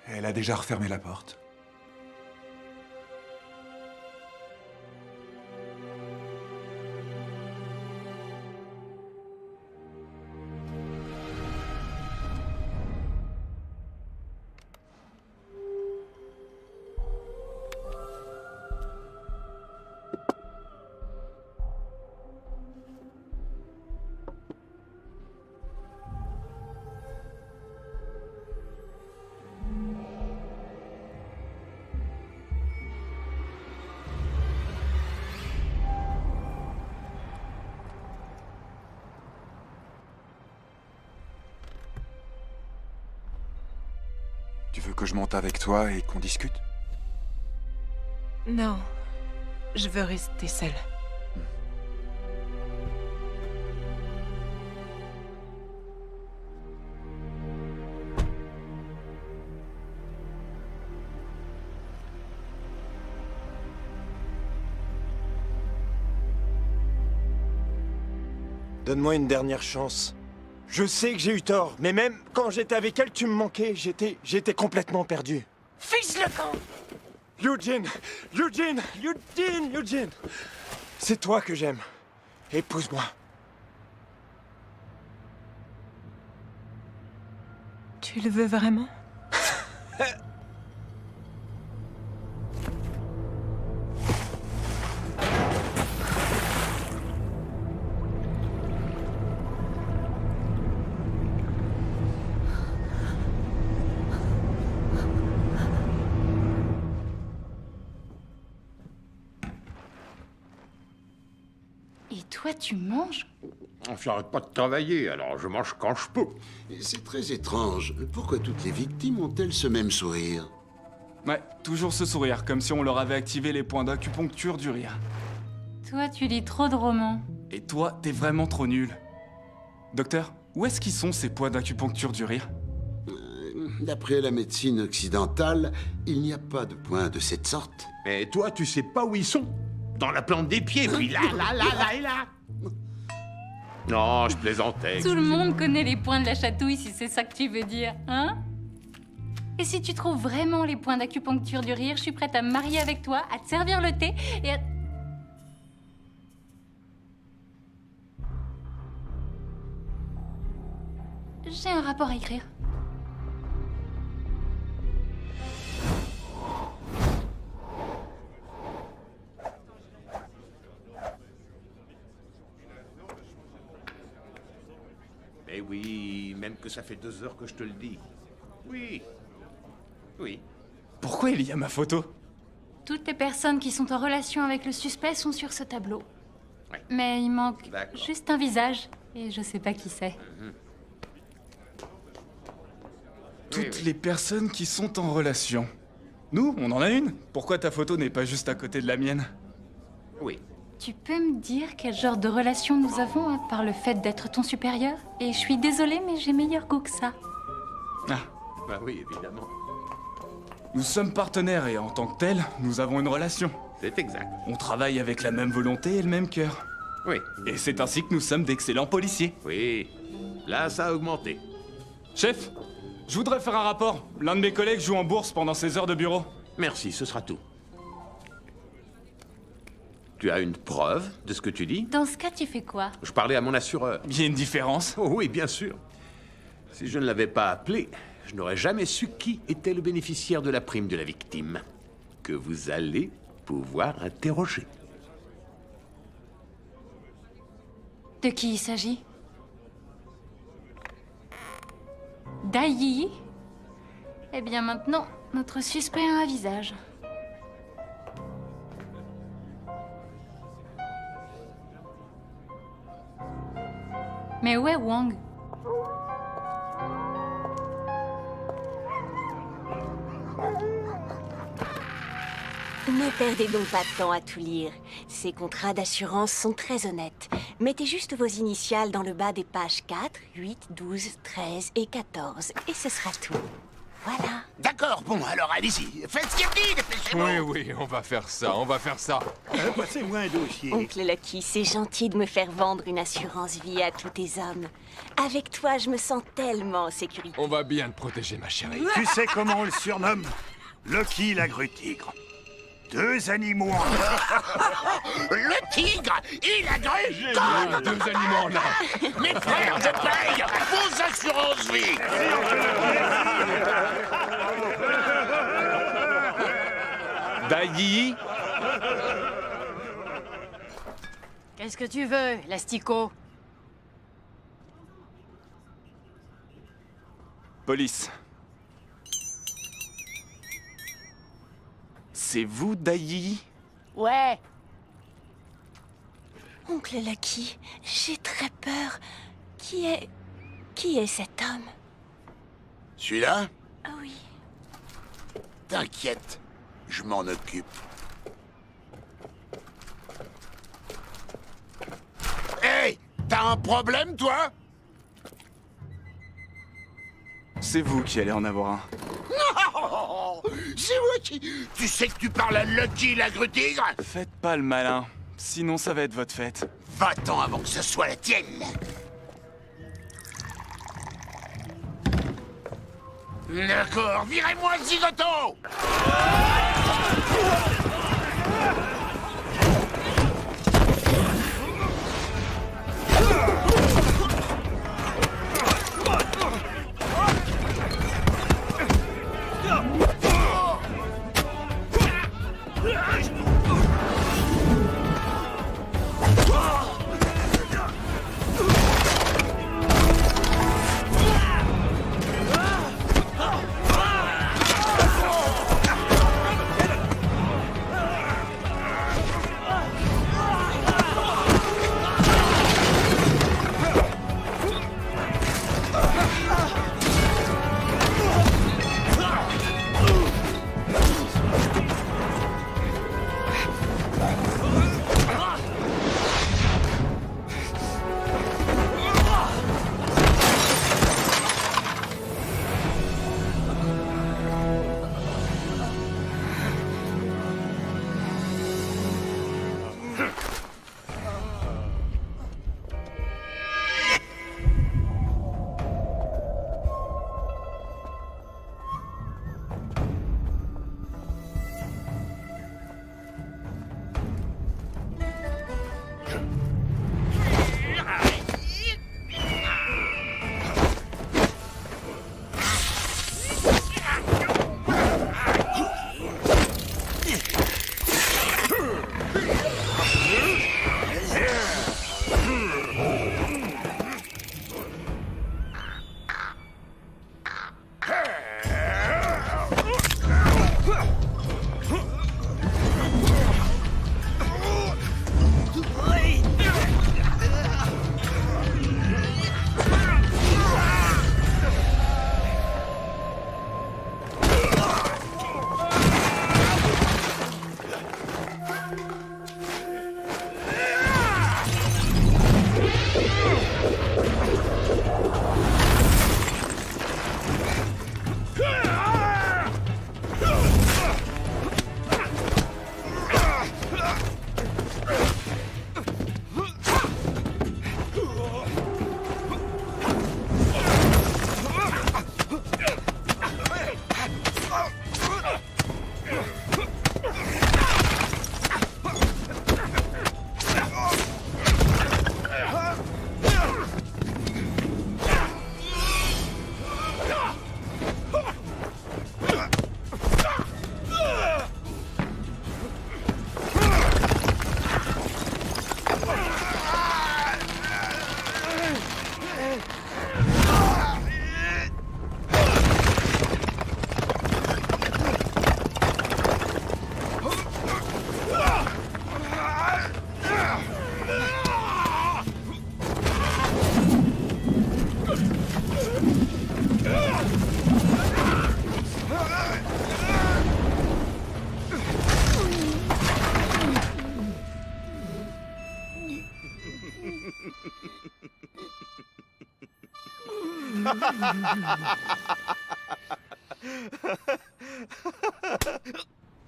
Elle a déjà refermé la porte. Tu veux que je monte avec toi et qu'on discute? Non, je veux rester seule. Donne-moi une dernière chance. Je sais que j'ai eu tort, mais même quand j'étais avec elle, tu me manquais. J'étais complètement perdu. Fiche le camp! Eugene! Eugene! Eugene! Eugene! C'est toi que j'aime. Épouse-moi. Tu le veux vraiment? Et toi, tu manges? J'arrête pas de travailler, alors je mange quand je peux. C'est très étrange. Pourquoi toutes les victimes ont-elles ce même sourire? Ouais, toujours ce sourire, comme si on leur avait activé les points d'acupuncture du rire. Toi, tu lis trop de romans. Et toi, t'es vraiment trop nul. Docteur, où est-ce qu'ils sont ces points d'acupuncture du rire? D'après la médecine occidentale, il n'y a pas de points de cette sorte. Mais toi, tu sais pas où ils sont? Dans la plante des pieds, puis là et là. Non, je plaisantais. Tout le monde connaît les points de la chatouille, si c'est ça que tu veux dire, hein? Et si tu trouves vraiment les points d'acupuncture du rire, je suis prête à me marier avec toi, à te servir le thé et à... J'ai un rapport à écrire. oui, même que ça fait 2 heures que je te le dis. Oui. Oui. Pourquoi il y a ma photo? Toutes les personnes qui sont en relation avec le suspect sont sur ce tableau. Ouais. Mais il manque D'accord. juste un visage, et je sais pas qui c'est. Toutes les personnes qui sont en relation. Nous, on en a une. Pourquoi ta photo n'est pas juste à côté de la mienne? Oui. Tu peux me dire quel genre de relation nous avons, à part le fait d'être ton supérieur? Et je suis désolée, mais j'ai meilleur goût que ça. Ah, Bah oui, évidemment. nous sommes partenaires et en tant que tels, nous avons une relation. C'est exact. On travaille avec la même volonté et le même cœur. Oui. Et c'est ainsi que nous sommes d'excellents policiers. Oui. Là, ça a augmenté. Chef, je voudrais faire un rapport. L'un de mes collègues joue en bourse pendant ses heures de bureau. Merci, ce sera tout. Tu as une preuve de ce que tu dis? Dans ce cas, tu fais quoi? Je parlais à mon assureur. Il y a une différence? Oh oui, bien sûr. Si je ne l'avais pas appelé, je n'aurais jamais su qui était le bénéficiaire de la prime de la victime, que vous allez pouvoir interroger. De qui il s'agit? Dai? Eh bien maintenant, notre suspect a un visage. Mais où est Wang? Ne perdez donc pas de temps à tout lire. Ces contrats d'assurance sont très honnêtes. Mettez juste vos initiales dans le bas des pages 4, 8, 12, 13 et 14. Et ce sera tout. Voilà. D'accord, bon, alors allez-y. Faites ce qu'il dit, dépêchez-vous. Oui, oui, on va faire ça, on va faire ça. Passez-moi un dossier. Oncle Lucky, c'est gentil de me faire vendre une assurance vie à tous tes hommes. Avec toi, je me sens tellement en sécurité. On va bien te protéger, ma chérie. Tu sais comment on le surnomme? Lucky la grue tigre. 2 animaux en Le tigre et la grue. Génial, 2 animaux en un. Mes frères, je paye vos assurances vie. Dai? Qu'est-ce que tu veux, l'astico? Police. C'est vous, Dai? Ouais. Oncle Lucky, j'ai très peur. Qui est cet homme? Celui-là? Ah oui. T'inquiète, je m'en occupe. Hey, t'as un problème, toi? C'est vous qui allez en avoir un. Non, c'est moi qui... Tu sais que tu parles à Lucky la grue tigre? Faites pas le malin, sinon ça va être votre fête. Va-t'en avant que ce soit la tienne. D'accord, virez-moi le zigoto.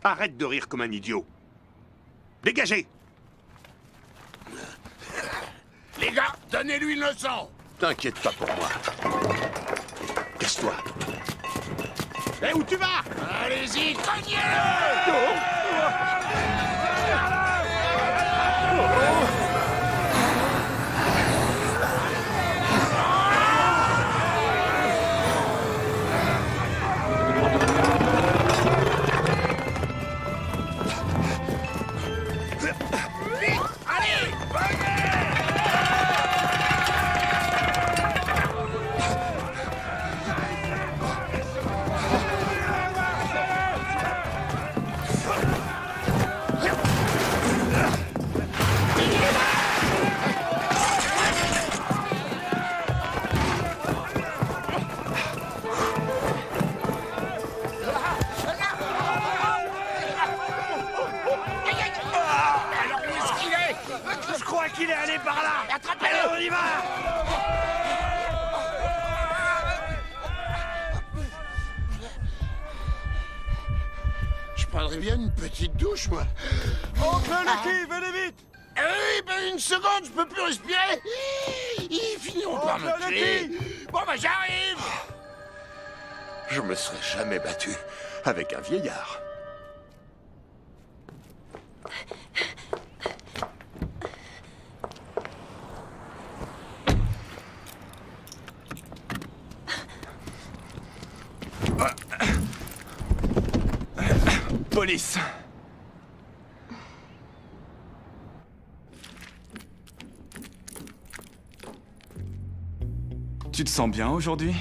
Arrête de rire comme un idiot. Dégagez! Les gars, donnez-lui une leçon. T'inquiète pas pour moi. Casse-toi. Eh, où tu vas? Allez-y, cognez-le! Il est allé par là! Attrapez-le! On y va! Je prendrais bien une petite douche, moi. Oncle Lucky, venez vite! Oui, ben une seconde, je peux plus respirer. Ils finiront par me tuer. Bon, ben j'arrive! Je me serais jamais battu avec un vieillard. Police. Tu te sens bien aujourd'hui?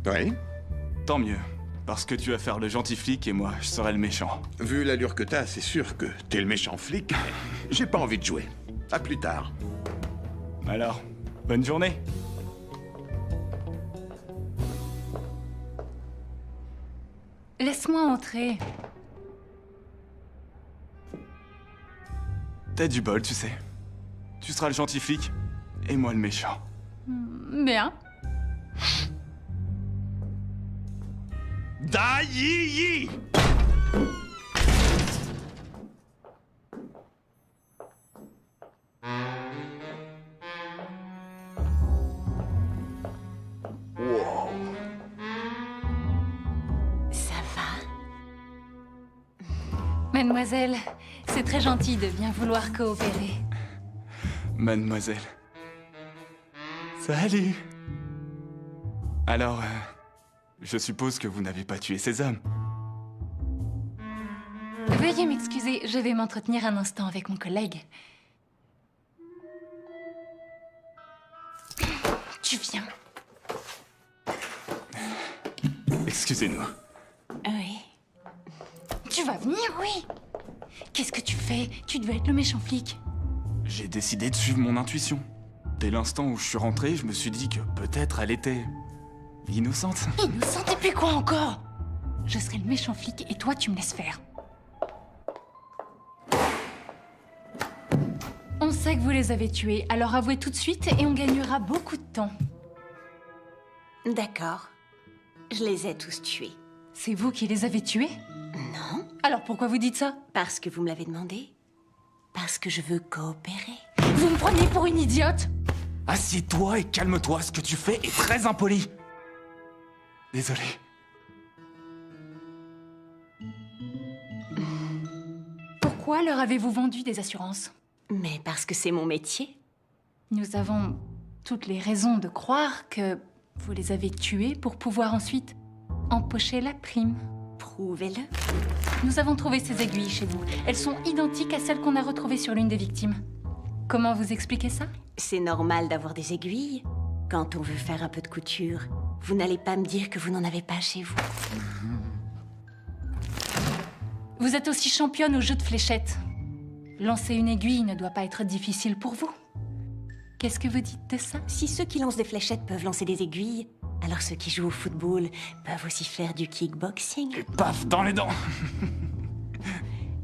Oui. Tant mieux, parce que tu vas faire le gentil flic et moi, je serai le méchant. Vu l'allure que t'as, c'est sûr que t'es le méchant flic. J'ai pas envie de jouer. À plus tard. Alors, bonne journée. Laisse-moi entrer. T'as du bol, tu sais. Tu seras le gentil flic et moi le méchant. Bien. Daï! Wow. Ça va? Mademoiselle, c'est très gentil de bien vouloir coopérer. Mademoiselle. Salut. Alors, je suppose que vous n'avez pas tué ces hommes. Veuillez m'excuser, je vais m'entretenir un instant avec mon collègue. Tu viens. Excusez-nous. Oui. Tu vas venir, oui. Qu'est-ce que tu fais? Tu dois être le méchant flic. J'ai décidé de suivre mon intuition. Dès l'instant où je suis rentré, je me suis dit que peut-être elle était... innocente. Innocente et puis quoi encore? Je serai le méchant flic et toi tu me laisses faire. On sait que vous les avez tués, alors avouez tout de suite et on gagnera beaucoup de temps. D'accord. Je les ai tous tués. C'est vous qui les avez tués? Non. Alors pourquoi vous dites ça? Parce que vous me l'avez demandé. Parce que je veux coopérer. Vous me prenez pour une idiote? Assieds-toi et calme-toi, ce que tu fais est très impoli. Désolé. Pourquoi leur avez-vous vendu des assurances? Mais parce que c'est mon métier. Nous avons toutes les raisons de croire que vous les avez tués pour pouvoir ensuite empocher la prime. Prouvez-le. Nous avons trouvé ces aiguilles chez vous. Elles sont identiques à celles qu'on a retrouvées sur l'une des victimes. Comment vous expliquez ça? C'est normal d'avoir des aiguilles. Quand on veut faire un peu de couture, vous n'allez pas me dire que vous n'en avez pas chez vous. Vous êtes aussi championne au jeu de fléchettes. Lancer une aiguille ne doit pas être difficile pour vous. Qu'est-ce que vous dites de ça? Si ceux qui lancent des fléchettes peuvent lancer des aiguilles, alors ceux qui jouent au football peuvent aussi faire du kickboxing. Et paf, dans les dents.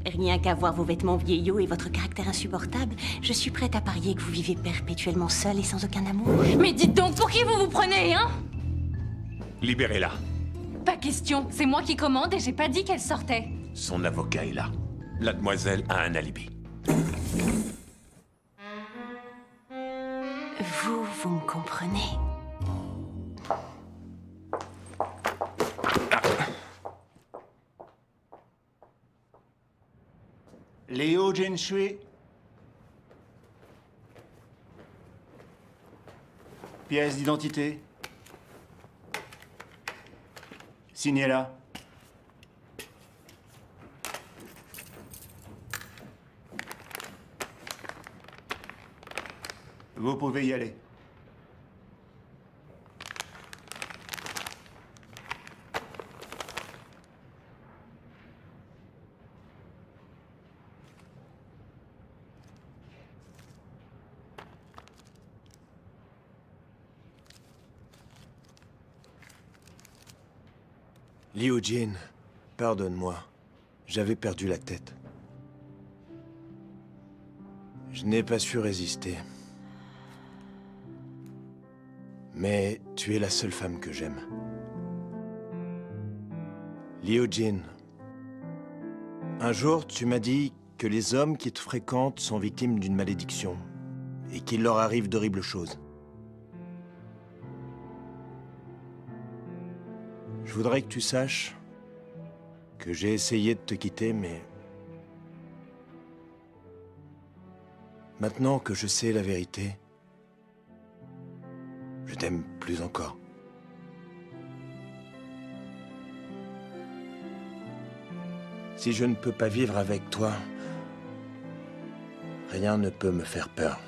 Rien qu'à voir vos vêtements vieillots et votre caractère insupportable, je suis prête à parier que vous vivez perpétuellement seul et sans aucun amour. Mais dites donc, pour qui vous vous prenez, hein? Libérez-la. Pas question, c'est moi qui commande et j'ai pas dit qu'elle sortait. Son avocat est là. La demoiselle a un alibi. Vous me comprenez? Léo Jinshui. Pièce d'identité. Signez là. Vous pouvez y aller. Liu Jin, pardonne-moi. J'avais perdu la tête. Je n'ai pas su résister. Mais tu es la seule femme que j'aime. Liu Jin, un jour tu m'as dit que les hommes qui te fréquentent sont victimes d'une malédiction et qu'il leur arrive d'horribles choses. Je voudrais que tu saches que j'ai essayé de te quitter, mais maintenant que je sais la vérité, je t'aime plus encore. Si je ne peux pas vivre avec toi, rien ne peut me faire peur.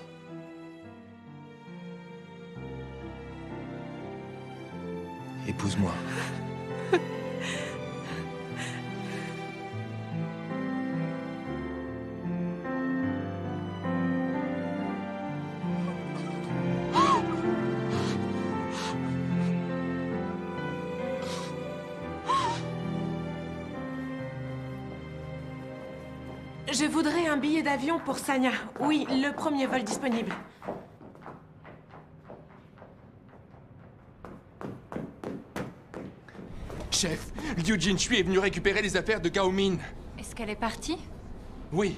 Épouse-moi. Je voudrais un billet d'avion pour Sanya. Oui, le premier vol disponible. Chef, Liu Jinshui est venu récupérer les affaires de Gao Min. Est-ce qu'elle est partie? Oui.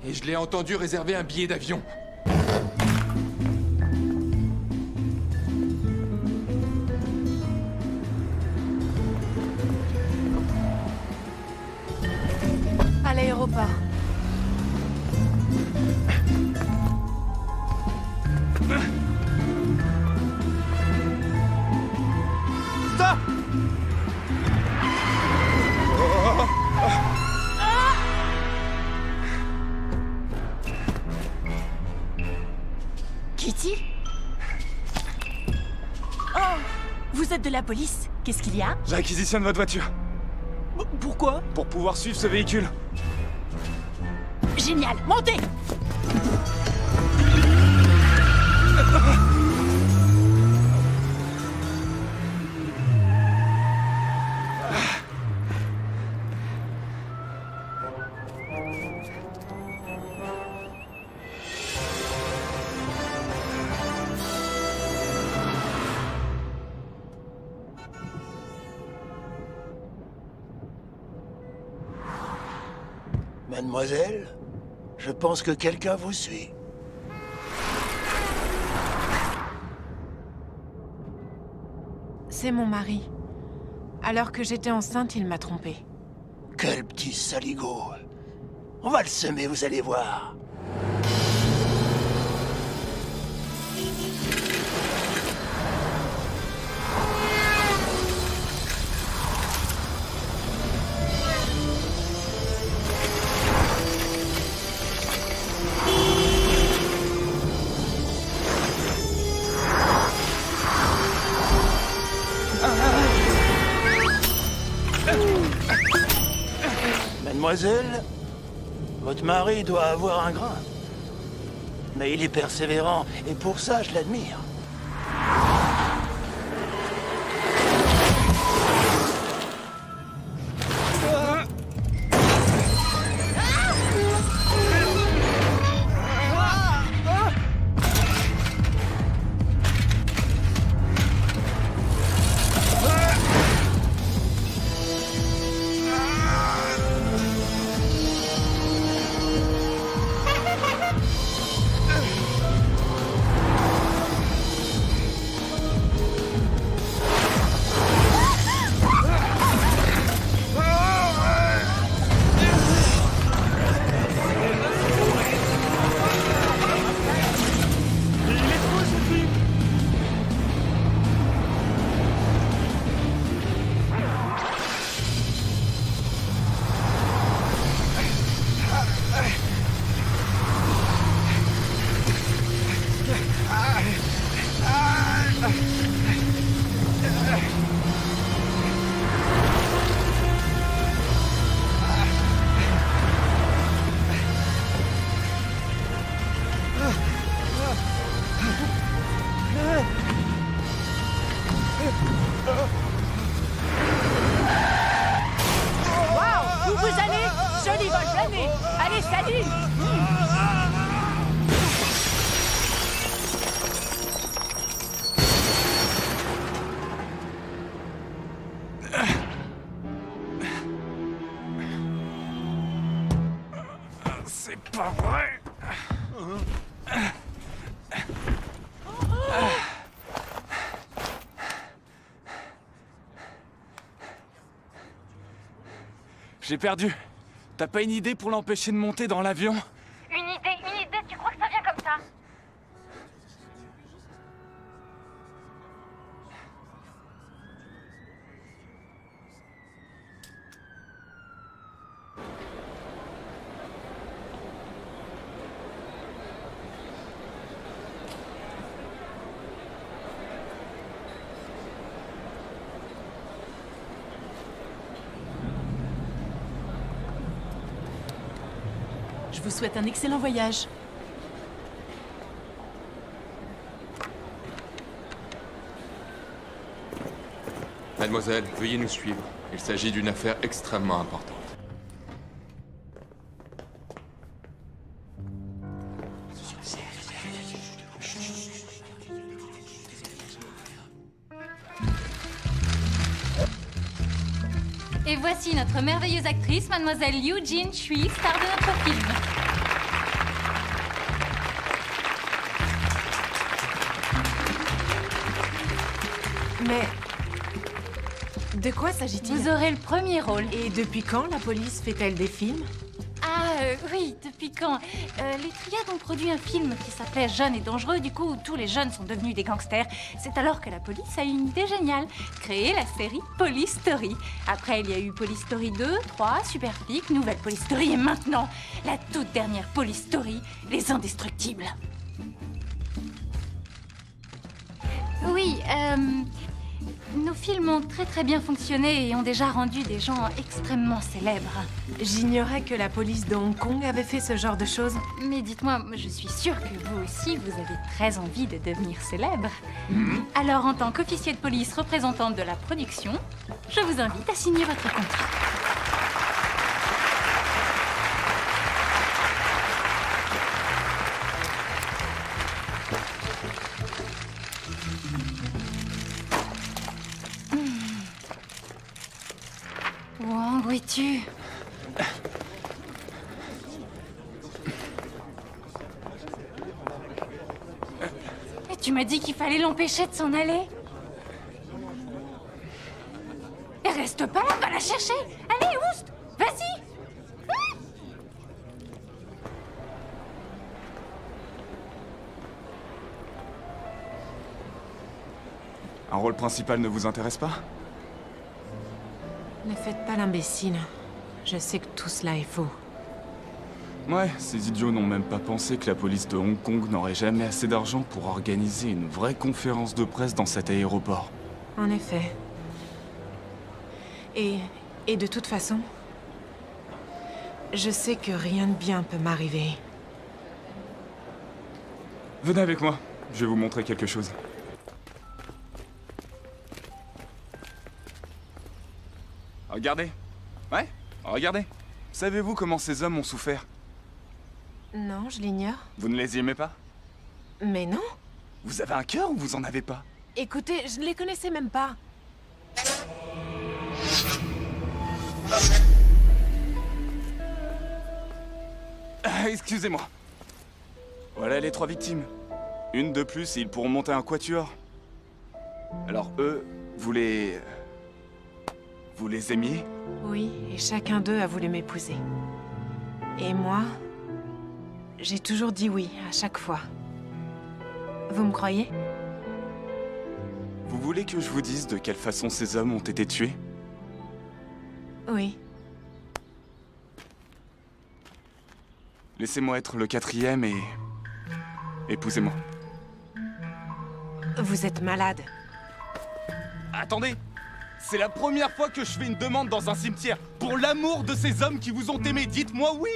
Et je l'ai entendu réserver un billet d'avion. À l'aéroport. Stop! Kitty? Oh! Vous êtes de la police? Qu'est-ce qu'il y a? J'acquisitionne votre voiture. Pourquoi? Pour pouvoir suivre ce véhicule. Génial! Montez! Mademoiselle, je pense que quelqu'un vous suit. C'est mon mari. Alors que j'étais enceinte, il m'a trompée. Quel petit saligo. On va le semer, vous allez voir. Mademoiselle, votre mari doit avoir un grain. Mais il est persévérant, et pour ça, je l'admire. Waouh! Où vous allez? Je n'y vole jamais! Allez, salut! C'est pas vrai. J'ai perdu. T'as pas une idée pour l'empêcher de monter dans l'avion? Une idée, tu crois que ça vient comme ça? Je vous souhaite un excellent voyage. Mademoiselle, veuillez nous suivre. Il s'agit d'une affaire extrêmement importante. Et voici notre merveilleuse actrice, mademoiselle Eugene Chui, star de notre film. Mais... de quoi s'agit-il? Vous aurez le premier rôle. Et depuis quand la police fait-elle des films? Oui, depuis quand? Les Triades ont produit un film qui s'appelait Jeunes et dangereux. Du coup, tous les jeunes sont devenus des gangsters. C'est alors que la police a eu une idée géniale. Créer la série Police Story. Après, il y a eu Police Story 2, 3, Super Flic, Nouvelle Police Story et maintenant, la toute dernière Police Story, Les Indestructibles. Oui, nos films ont très bien fonctionné et ont déjà rendu des gens extrêmement célèbres. J'ignorais que la police de Hong Kong avait fait ce genre de choses. Mais dites-moi, je suis sûre que vous aussi, vous avez très envie de devenir célèbre. Alors, en tant qu'officier de police représentante de la production, je vous invite à signer votre contrat. Wang, où es-tu? Tu m'as dit qu'il fallait l'empêcher de s'en aller. Et reste pas là, va la chercher. Allez, oust, vas-y. Un rôle principal ne vous intéresse pas? Ne faites pas l'imbécile. Je sais que tout cela est faux. Ouais, ces idiots n'ont même pas pensé que la police de Hong Kong n'aurait jamais assez d'argent pour organiser une vraie conférence de presse dans cet aéroport. En effet. Et de toute façon, je sais que rien de bien peut m'arriver. Venez avec moi, je vais vous montrer quelque chose. Regardez. Ouais, regardez. Savez-vous comment ces hommes ont souffert? Non, je l'ignore. Vous ne les aimez pas? Mais non. Vous avez un cœur ou vous en avez pas? Écoutez, je ne les connaissais même pas. Excusez-moi. Voilà les 3 victimes. Une de plus et ils pourront monter un quatuor. Alors eux, vous les aimiez? Oui, et chacun d'eux a voulu m'épouser. Et moi, j'ai toujours dit oui, à chaque fois. Vous me croyez? Vous voulez que je vous dise de quelle façon ces hommes ont été tués? Oui. Laissez-moi être le 4e et... épousez-moi. Vous êtes malade. Attendez! C'est la première fois que je fais une demande dans un cimetière. Pour l'amour de ces hommes qui vous ont aimé, dites-moi oui!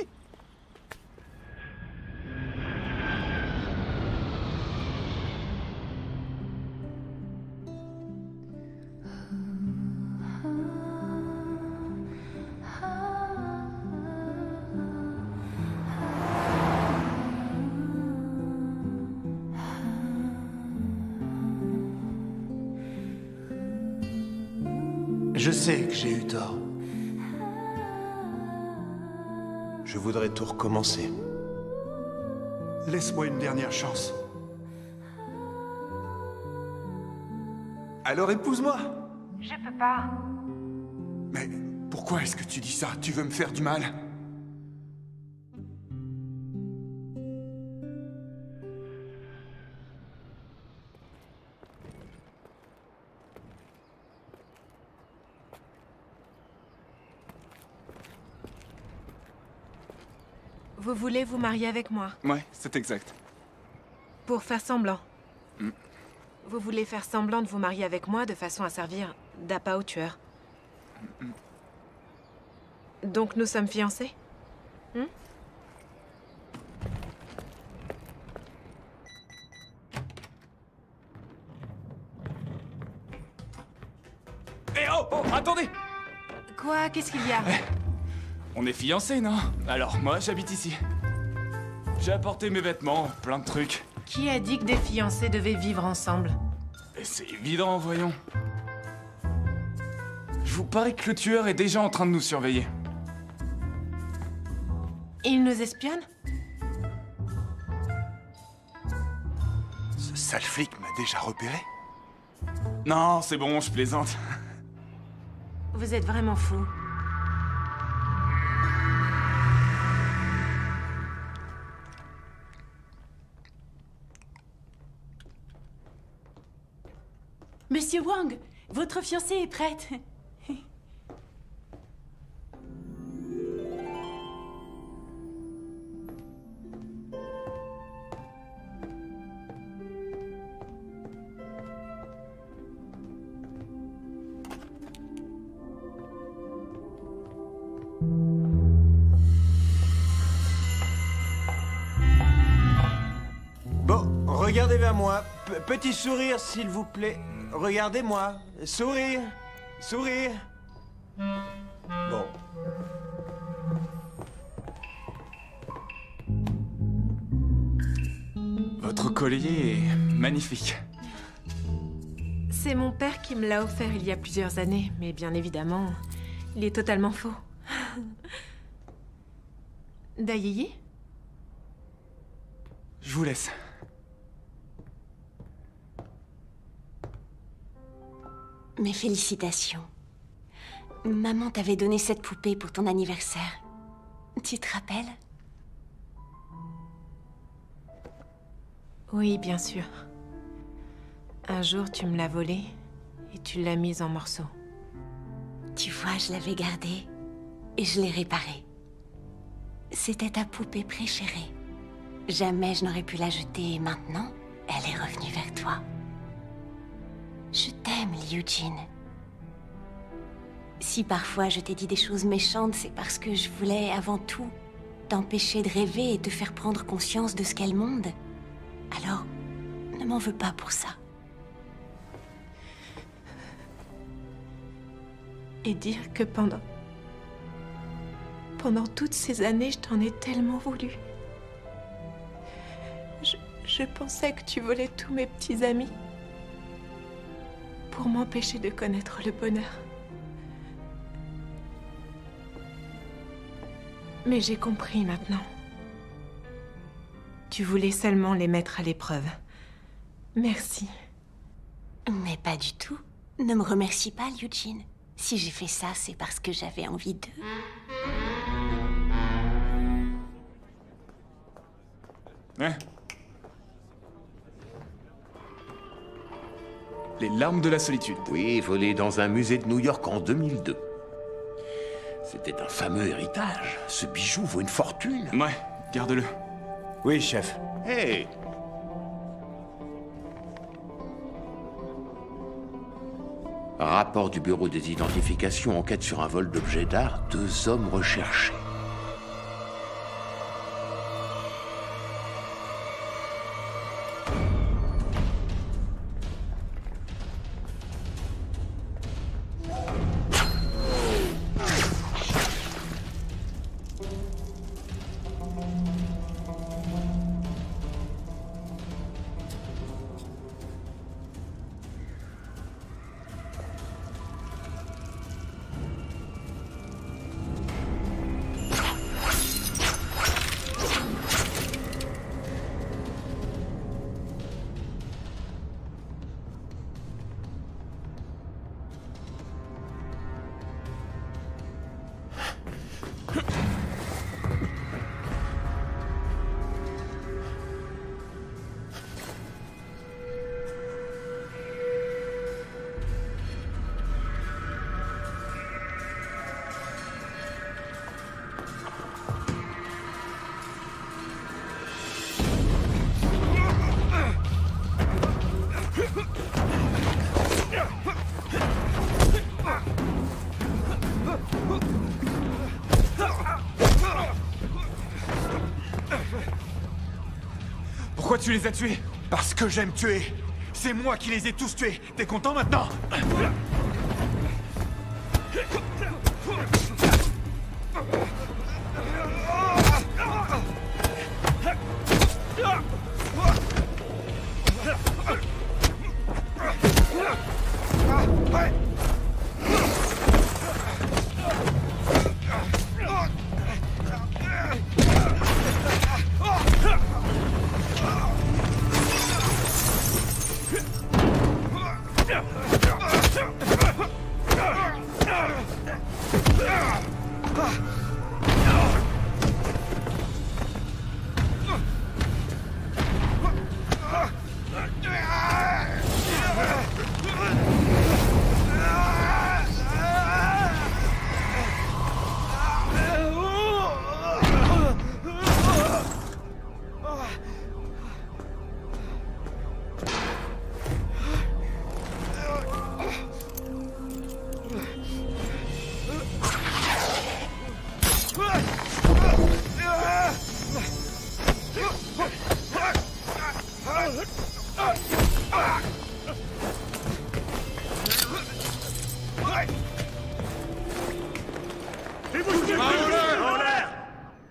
Je sais que j'ai eu tort. Je voudrais tout recommencer. Laisse-moi une dernière chance. Alors épouse-moi. Je peux pas. Mais pourquoi est-ce que tu dis ça? Tu veux me faire du mal? Vous voulez vous marier avec moi? Ouais, c'est exact. Pour faire semblant. Mm. Vous voulez faire semblant de vous marier avec moi de façon à servir d'appât au tueur. Donc nous sommes fiancés? Eh oh, attendez! Quoi? Qu'est-ce qu'il y a? On est fiancés, non? Alors, moi, j'habite ici. J'ai apporté mes vêtements, plein de trucs. Qui a dit que des fiancés devaient vivre ensemble? Et c'est évident, voyons. Je vous parie que le tueur est déjà en train de nous surveiller. Il nous espionne? Ce sale flic m'a déjà repéré. Non, c'est bon, je plaisante. Vous êtes vraiment fou. Monsieur Wang, votre fiancée est prête. Bon, regardez vers moi. Petit sourire, s'il vous plaît. Regardez-moi. Sourire. Sourire. Bon. Votre collier est magnifique. C'est mon père qui me l'a offert il y a plusieurs années, mais bien évidemment, il est totalement faux. Daïyi? Je vous laisse. Mes félicitations. Maman t'avait donné cette poupée pour ton anniversaire. Tu te rappelles? Oui, bien sûr. Un jour, tu me l'as volée et tu l'as mise en morceaux. Tu vois, je l'avais gardée et je l'ai réparée. C'était ta poupée préférée. Jamais je n'aurais pu la jeter et maintenant, elle est revenue vers toi. Je t'aime, Liu Jin. Si parfois je t'ai dit des choses méchantes, c'est parce que je voulais, avant tout, t'empêcher de rêver et te faire prendre conscience de ce qu'est le monde. Alors, ne m'en veux pas pour ça. Et dire que pendant toutes ces années, je t'en ai tellement voulu. Je pensais que tu volais tous mes petits amis pour m'empêcher de connaître le bonheur. Mais j'ai compris maintenant. Tu voulais seulement les mettre à l'épreuve. Merci. Mais pas du tout. Ne me remercie pas, Liu Jin. Si j'ai fait ça, c'est parce que j'avais envie de... Hein? Les larmes de la solitude. Oui, volé dans un musée de New York en 2002. C'était un fameux héritage. Ce bijou vaut une fortune. Ouais, Garde-le. Oui, chef. Hey! Rapport du bureau des identifications, enquête sur un vol d'objets d'art, 2 hommes recherchés. Pourquoi tu les as tués? Parce que j'aime tuer. C'est moi qui les ai tous tués. T'es content maintenant?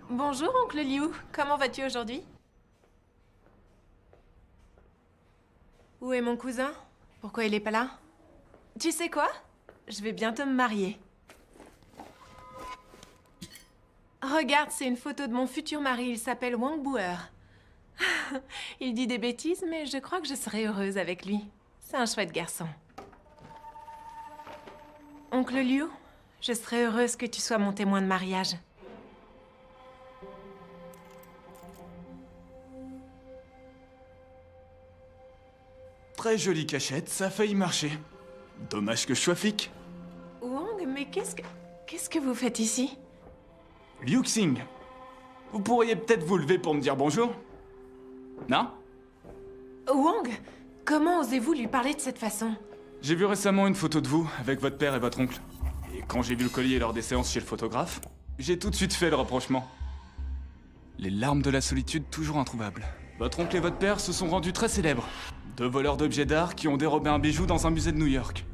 Bonjour, oncle Liu. Comment vas-tu aujourd'hui? Où est mon cousin? Pourquoi il est pas là? Tu sais quoi? Je vais bientôt me marier. Regarde, c'est une photo de mon futur mari. Il s'appelle Wang Buer. Il dit des bêtises, mais je crois que je serai heureuse avec lui. C'est un chouette garçon. Oncle Liu, je serai heureuse que tu sois mon témoin de mariage. Très jolie cachette, ça a failli marcher. Dommage que je sois flic. Wang, mais qu'est-ce que vous faites ici? Liu Xing, vous pourriez peut-être vous lever pour me dire bonjour? Non? Wang, comment osez-vous lui parler de cette façon? J'ai vu récemment une photo de vous avec votre père et votre oncle. Et quand j'ai vu le collier lors des séances chez le photographe, j'ai tout de suite fait le rapprochement. Les larmes de la solitude toujours introuvables. Votre oncle et votre père se sont rendus très célèbres. 2 voleurs d'objets d'art qui ont dérobé un bijou dans un musée de New York.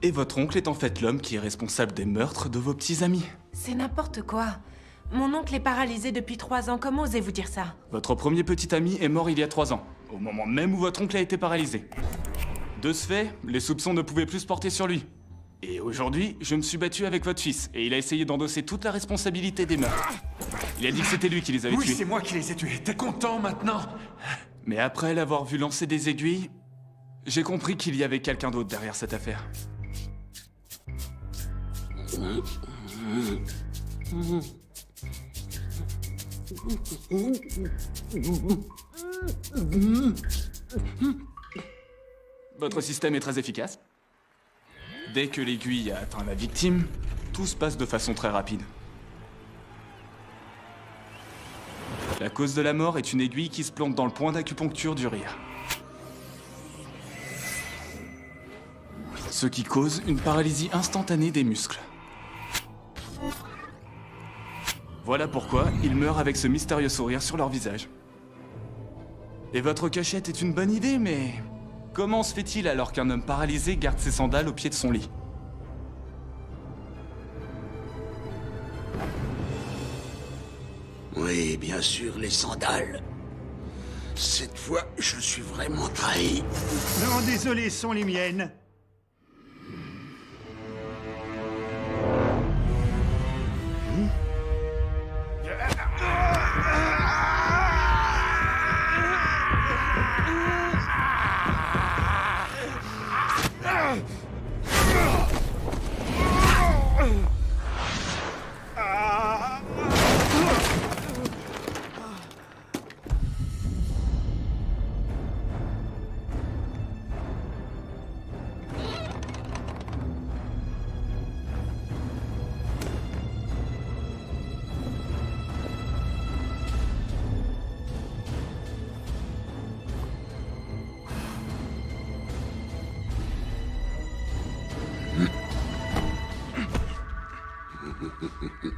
Et votre oncle est en fait l'homme qui est responsable des meurtres de vos petits amis. C'est n'importe quoi. Mon oncle est paralysé depuis 3 ans. Comment osez-vous dire ça? Votre premier petit ami est mort il y a 3 ans, au moment même où votre oncle a été paralysé. De ce fait, les soupçons ne pouvaient plus se porter sur lui. Et aujourd'hui, je me suis battu avec votre fils, et il a essayé d'endosser toute la responsabilité des meurtres. Il a dit que c'était lui qui les avait tués. Oui, c'est moi qui les ai tués. T'es content maintenant? Mais après l'avoir vu lancer des aiguilles, j'ai compris qu'il y avait quelqu'un d'autre derrière cette affaire. Votre système est très efficace. Dès que l'aiguille a atteint la victime, tout se passe de façon très rapide. La cause de la mort est une aiguille qui se plante dans le point d'acupuncture du rire. Ce qui cause une paralysie instantanée des muscles. Voilà pourquoi ils meurent avec ce mystérieux sourire sur leur visage. Et votre cachette est une bonne idée, mais... comment se fait-il alors qu'un homme paralysé garde ses sandales au pied de son lit? Oui, bien sûr, les sandales. Cette fois, je suis vraiment trahi. Non, désolé, ce sont les miennes.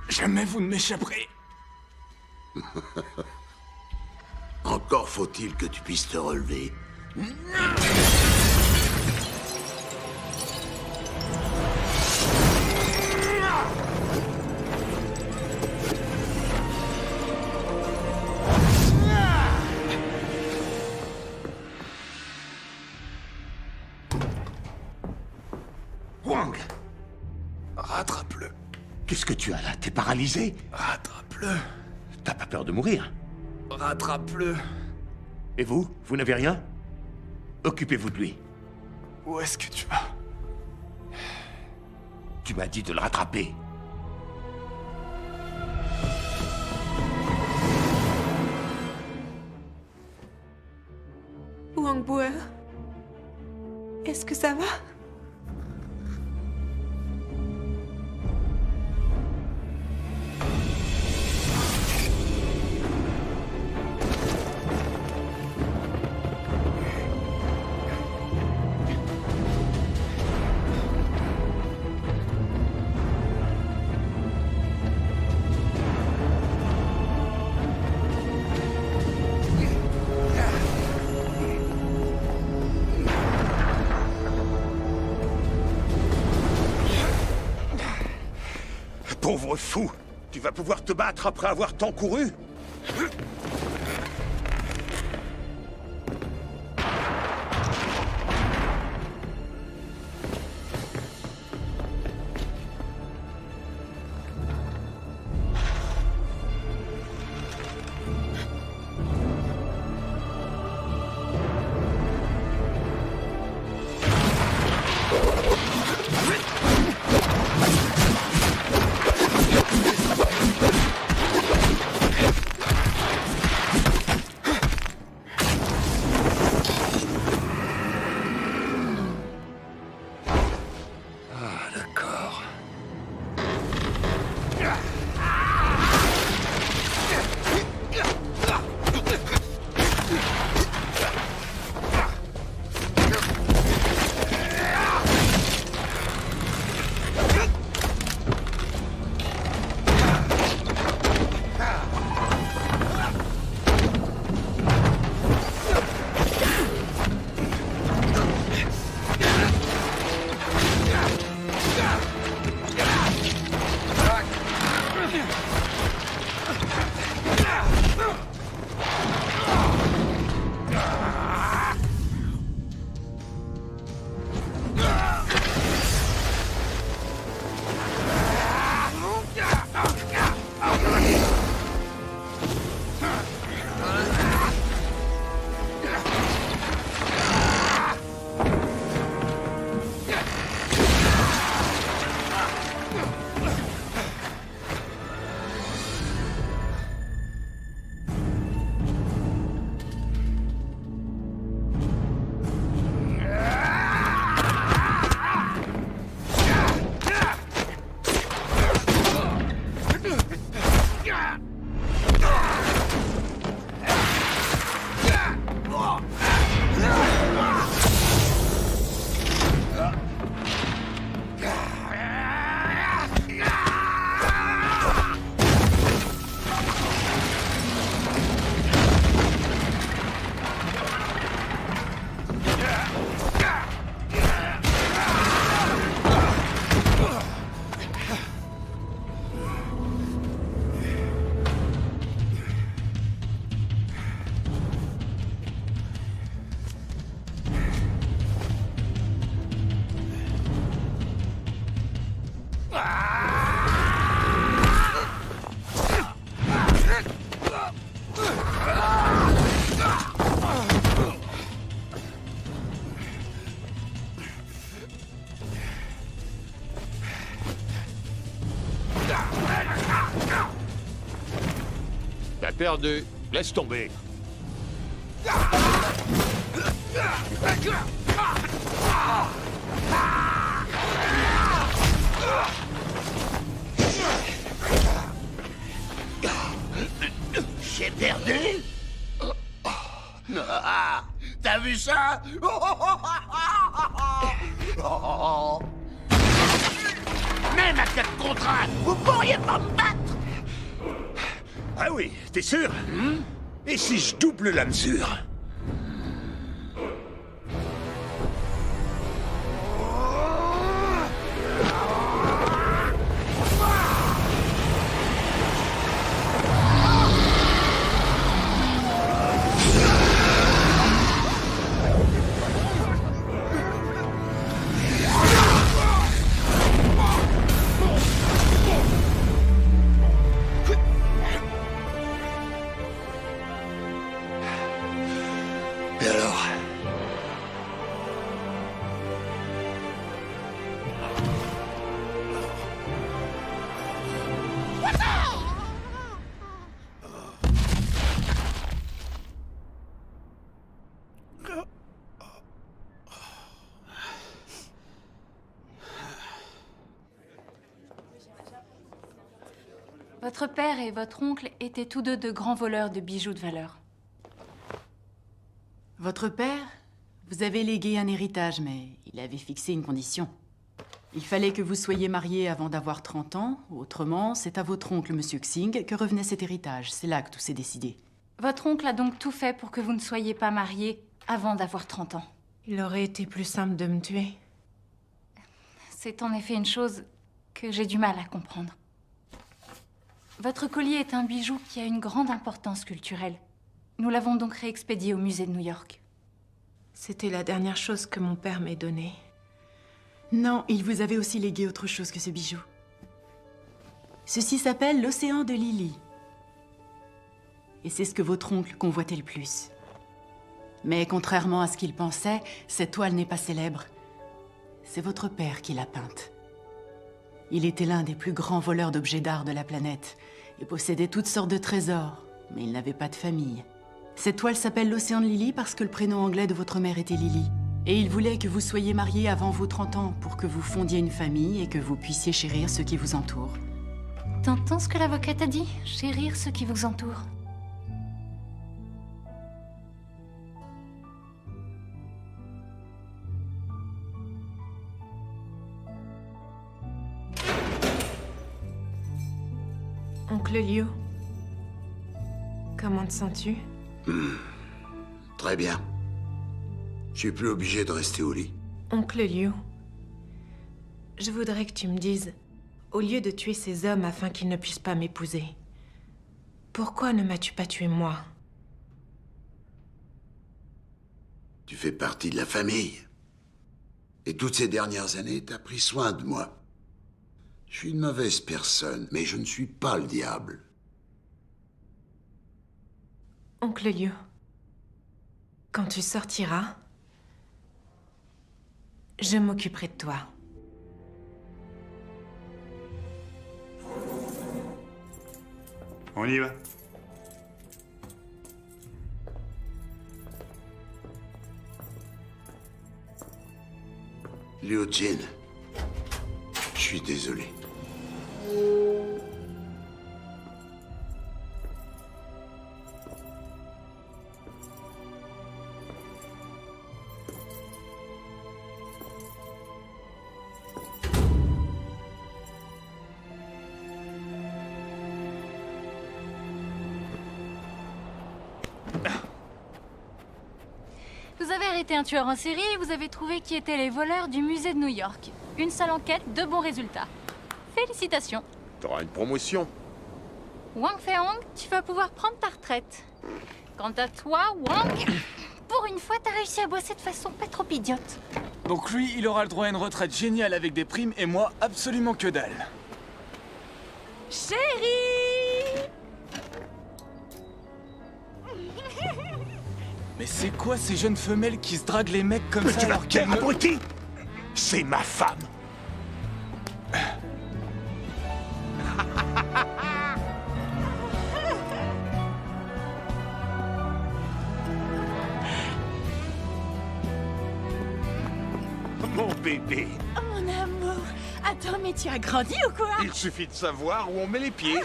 Jamais vous ne m'échapperez. Encore faut-il que tu puisses te relever. Wang! Rattrape-le. Qu'est-ce que tu as là? T'es paralysé? Rattrape-le. T'as pas peur de mourir? Rattrape-le. Et vous? Vous n'avez rien? Occupez-vous de lui. Où est-ce que tu vas? Tu m'as dit de le rattraper. Wang Buer, est-ce que ça va? Pauvre fou! Tu vas pouvoir te battre après avoir tant couru? perdu. Laisse tomber. J'ai perdu? Ah, t'as vu ça? Même à 4 contre 1, vous pourriez pas me battre? Ah oui, t'es sûr? Et si je double la mesure? Et alors? Votre père et votre oncle étaient tous deux de grands voleurs de bijoux de valeur. Votre père vous avez légué un héritage, mais il avait fixé une condition. Il fallait que vous soyez mariés avant d'avoir 30 ans, autrement, c'est à votre oncle, Monsieur Xing, que revenait cet héritage. C'est là que tout s'est décidé. Votre oncle a donc tout fait pour que vous ne soyez pas mariés avant d'avoir 30 ans. Il aurait été plus simple de me tuer. C'est en effet une chose que j'ai du mal à comprendre. Votre collier est un bijou qui a une grande importance culturelle. Nous l'avons donc réexpédié au musée de New York. C'était la dernière chose que mon père m'ait donnée. Non, il vous avait aussi légué autre chose que ce bijou. Ceci s'appelle l'océan de Lily. Et c'est ce que votre oncle convoitait le plus. Mais contrairement à ce qu'il pensait, cette toile n'est pas célèbre. C'est votre père qui l'a peinte. Il était l'un des plus grands voleurs d'objets d'art de la planète et possédait toutes sortes de trésors, mais il n'avait pas de famille. Cette toile s'appelle l'océan de Lily parce que le prénom anglais de votre mère était Lily. Et il voulait que vous soyez mariés avant vos 30 ans pour que vous fondiez une famille et que vous puissiez chérir ceux qui vous entourent. T'entends ce que l'avocate a dit? Chérir ceux qui vous entourent. Oncle Liu, comment te sens-tu? Très bien. Je suis plus obligé de rester au lit. Oncle Liu, je voudrais que tu me dises, au lieu de tuer ces hommes afin qu'ils ne puissent pas m'épouser, pourquoi ne m'as-tu pas tué moi? Tu fais partie de la famille. Et toutes ces dernières années, t'as pris soin de moi. Je suis une mauvaise personne, mais je ne suis pas le diable. Oncle Liu, quand tu sortiras, je m'occuperai de toi. On y va. Liu Jin, je suis désolé. Vous avez arrêté un tueur en série et vous avez trouvé qui étaient les voleurs du musée de New York. Une seule enquête, de bons résultats. Félicitations. T'auras une promotion. Wang Fei-hong, tu vas pouvoir prendre ta retraite. Quant à toi, Wang, pour une fois, t'as réussi à bosser de façon pas trop idiote. Donc lui, il aura le droit à une retraite géniale avec des primes et moi, absolument que dalle. Chérie! Mais c'est quoi ces jeunes femelles qui se draguent les mecs comme ça? Tu vas alors te qu'elles taire, me- abruti! C'est ma femme! bébé. Oh, mon amour. Attends, mais tu as grandi ou quoi? Il suffit de savoir où on met les pieds.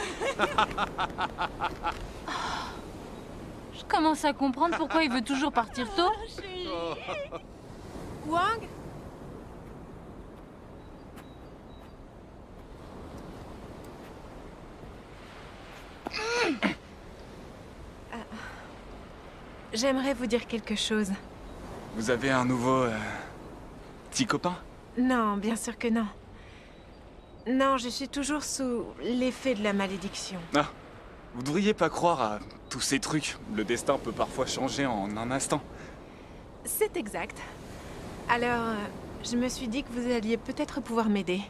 Je commence à comprendre pourquoi il veut toujours partir tôt. Wang? J'aimerais vous dire quelque chose. Vous avez un nouveau... petit copain? Non, bien sûr que non. Non, je suis toujours sous l'effet de la malédiction. Ah, vous devriez pas croire à tous ces trucs. Le destin peut parfois changer en un instant. C'est exact. Alors, je me suis dit que vous alliez peut-être pouvoir m'aider.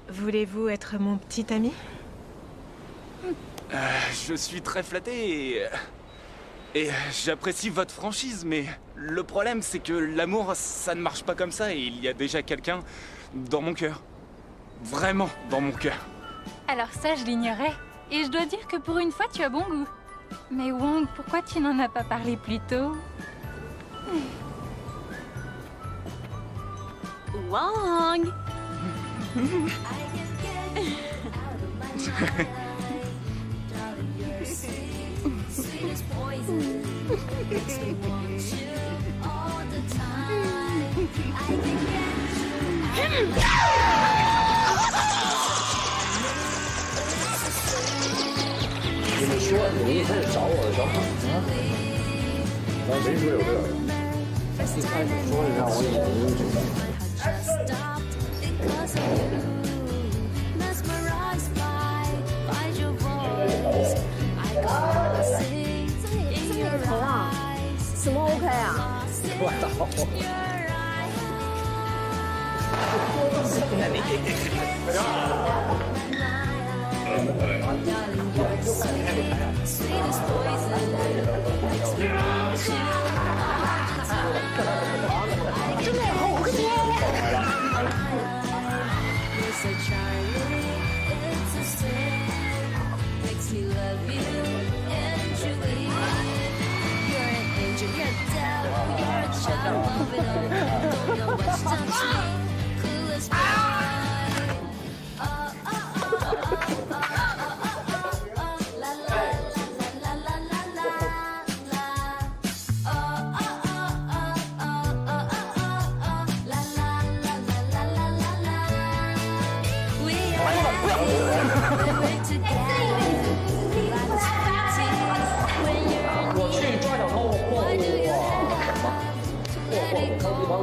Voulez-vous être mon petit ami? Je suis très flatté et j'apprécie votre franchise, mais le problème c'est que l'amour, ça ne marche pas comme ça et il y a déjà quelqu'un dans mon cœur. Vraiment dans mon cœur. Alors ça, je l'ignorais. Et je dois dire que pour une fois, tu as bon goût. Mais Wang, pourquoi tu n'en as pas parlé plus tôt? Wang!你们说你一开始找我的时候，谁说有这个？一开始说是让我演什么 OK 啊？我操！真的好看！我去抓小偷，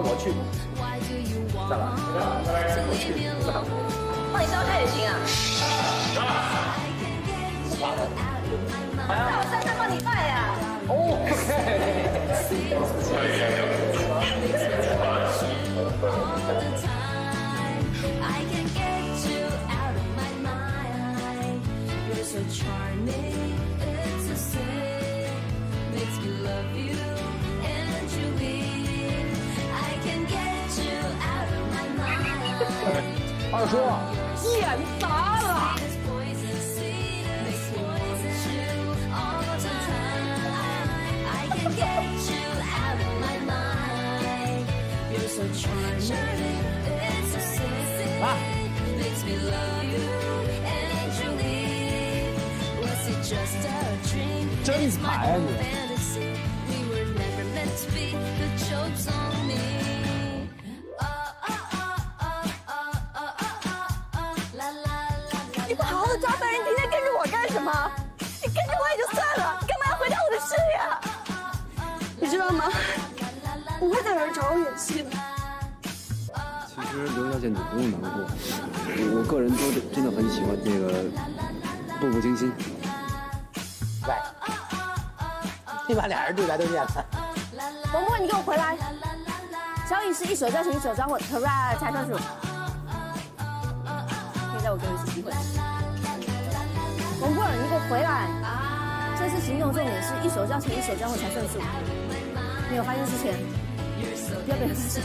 我去，再来，我去，帮你烧开也行啊。在我山上帮你拜呀。二叔，眼砸了。真惨啊你！你不好好抓犯人，今天跟着我干什么？你跟着我也就算了，你干嘛要毁掉我的事业？你知道吗？我会在哪儿找我演戏的。其实刘小姐你不用难过，我个人都真的很喜欢这个《步步惊心》。喂，你把俩人对白都念了。王波，你给我回来！小影是一手交钱一手交货，可不可以才算数？可以再我给我一次机会。王波，你给我回来！这次行动重点是一手交钱一手交货才算数。没有发生之前，不要被人发现。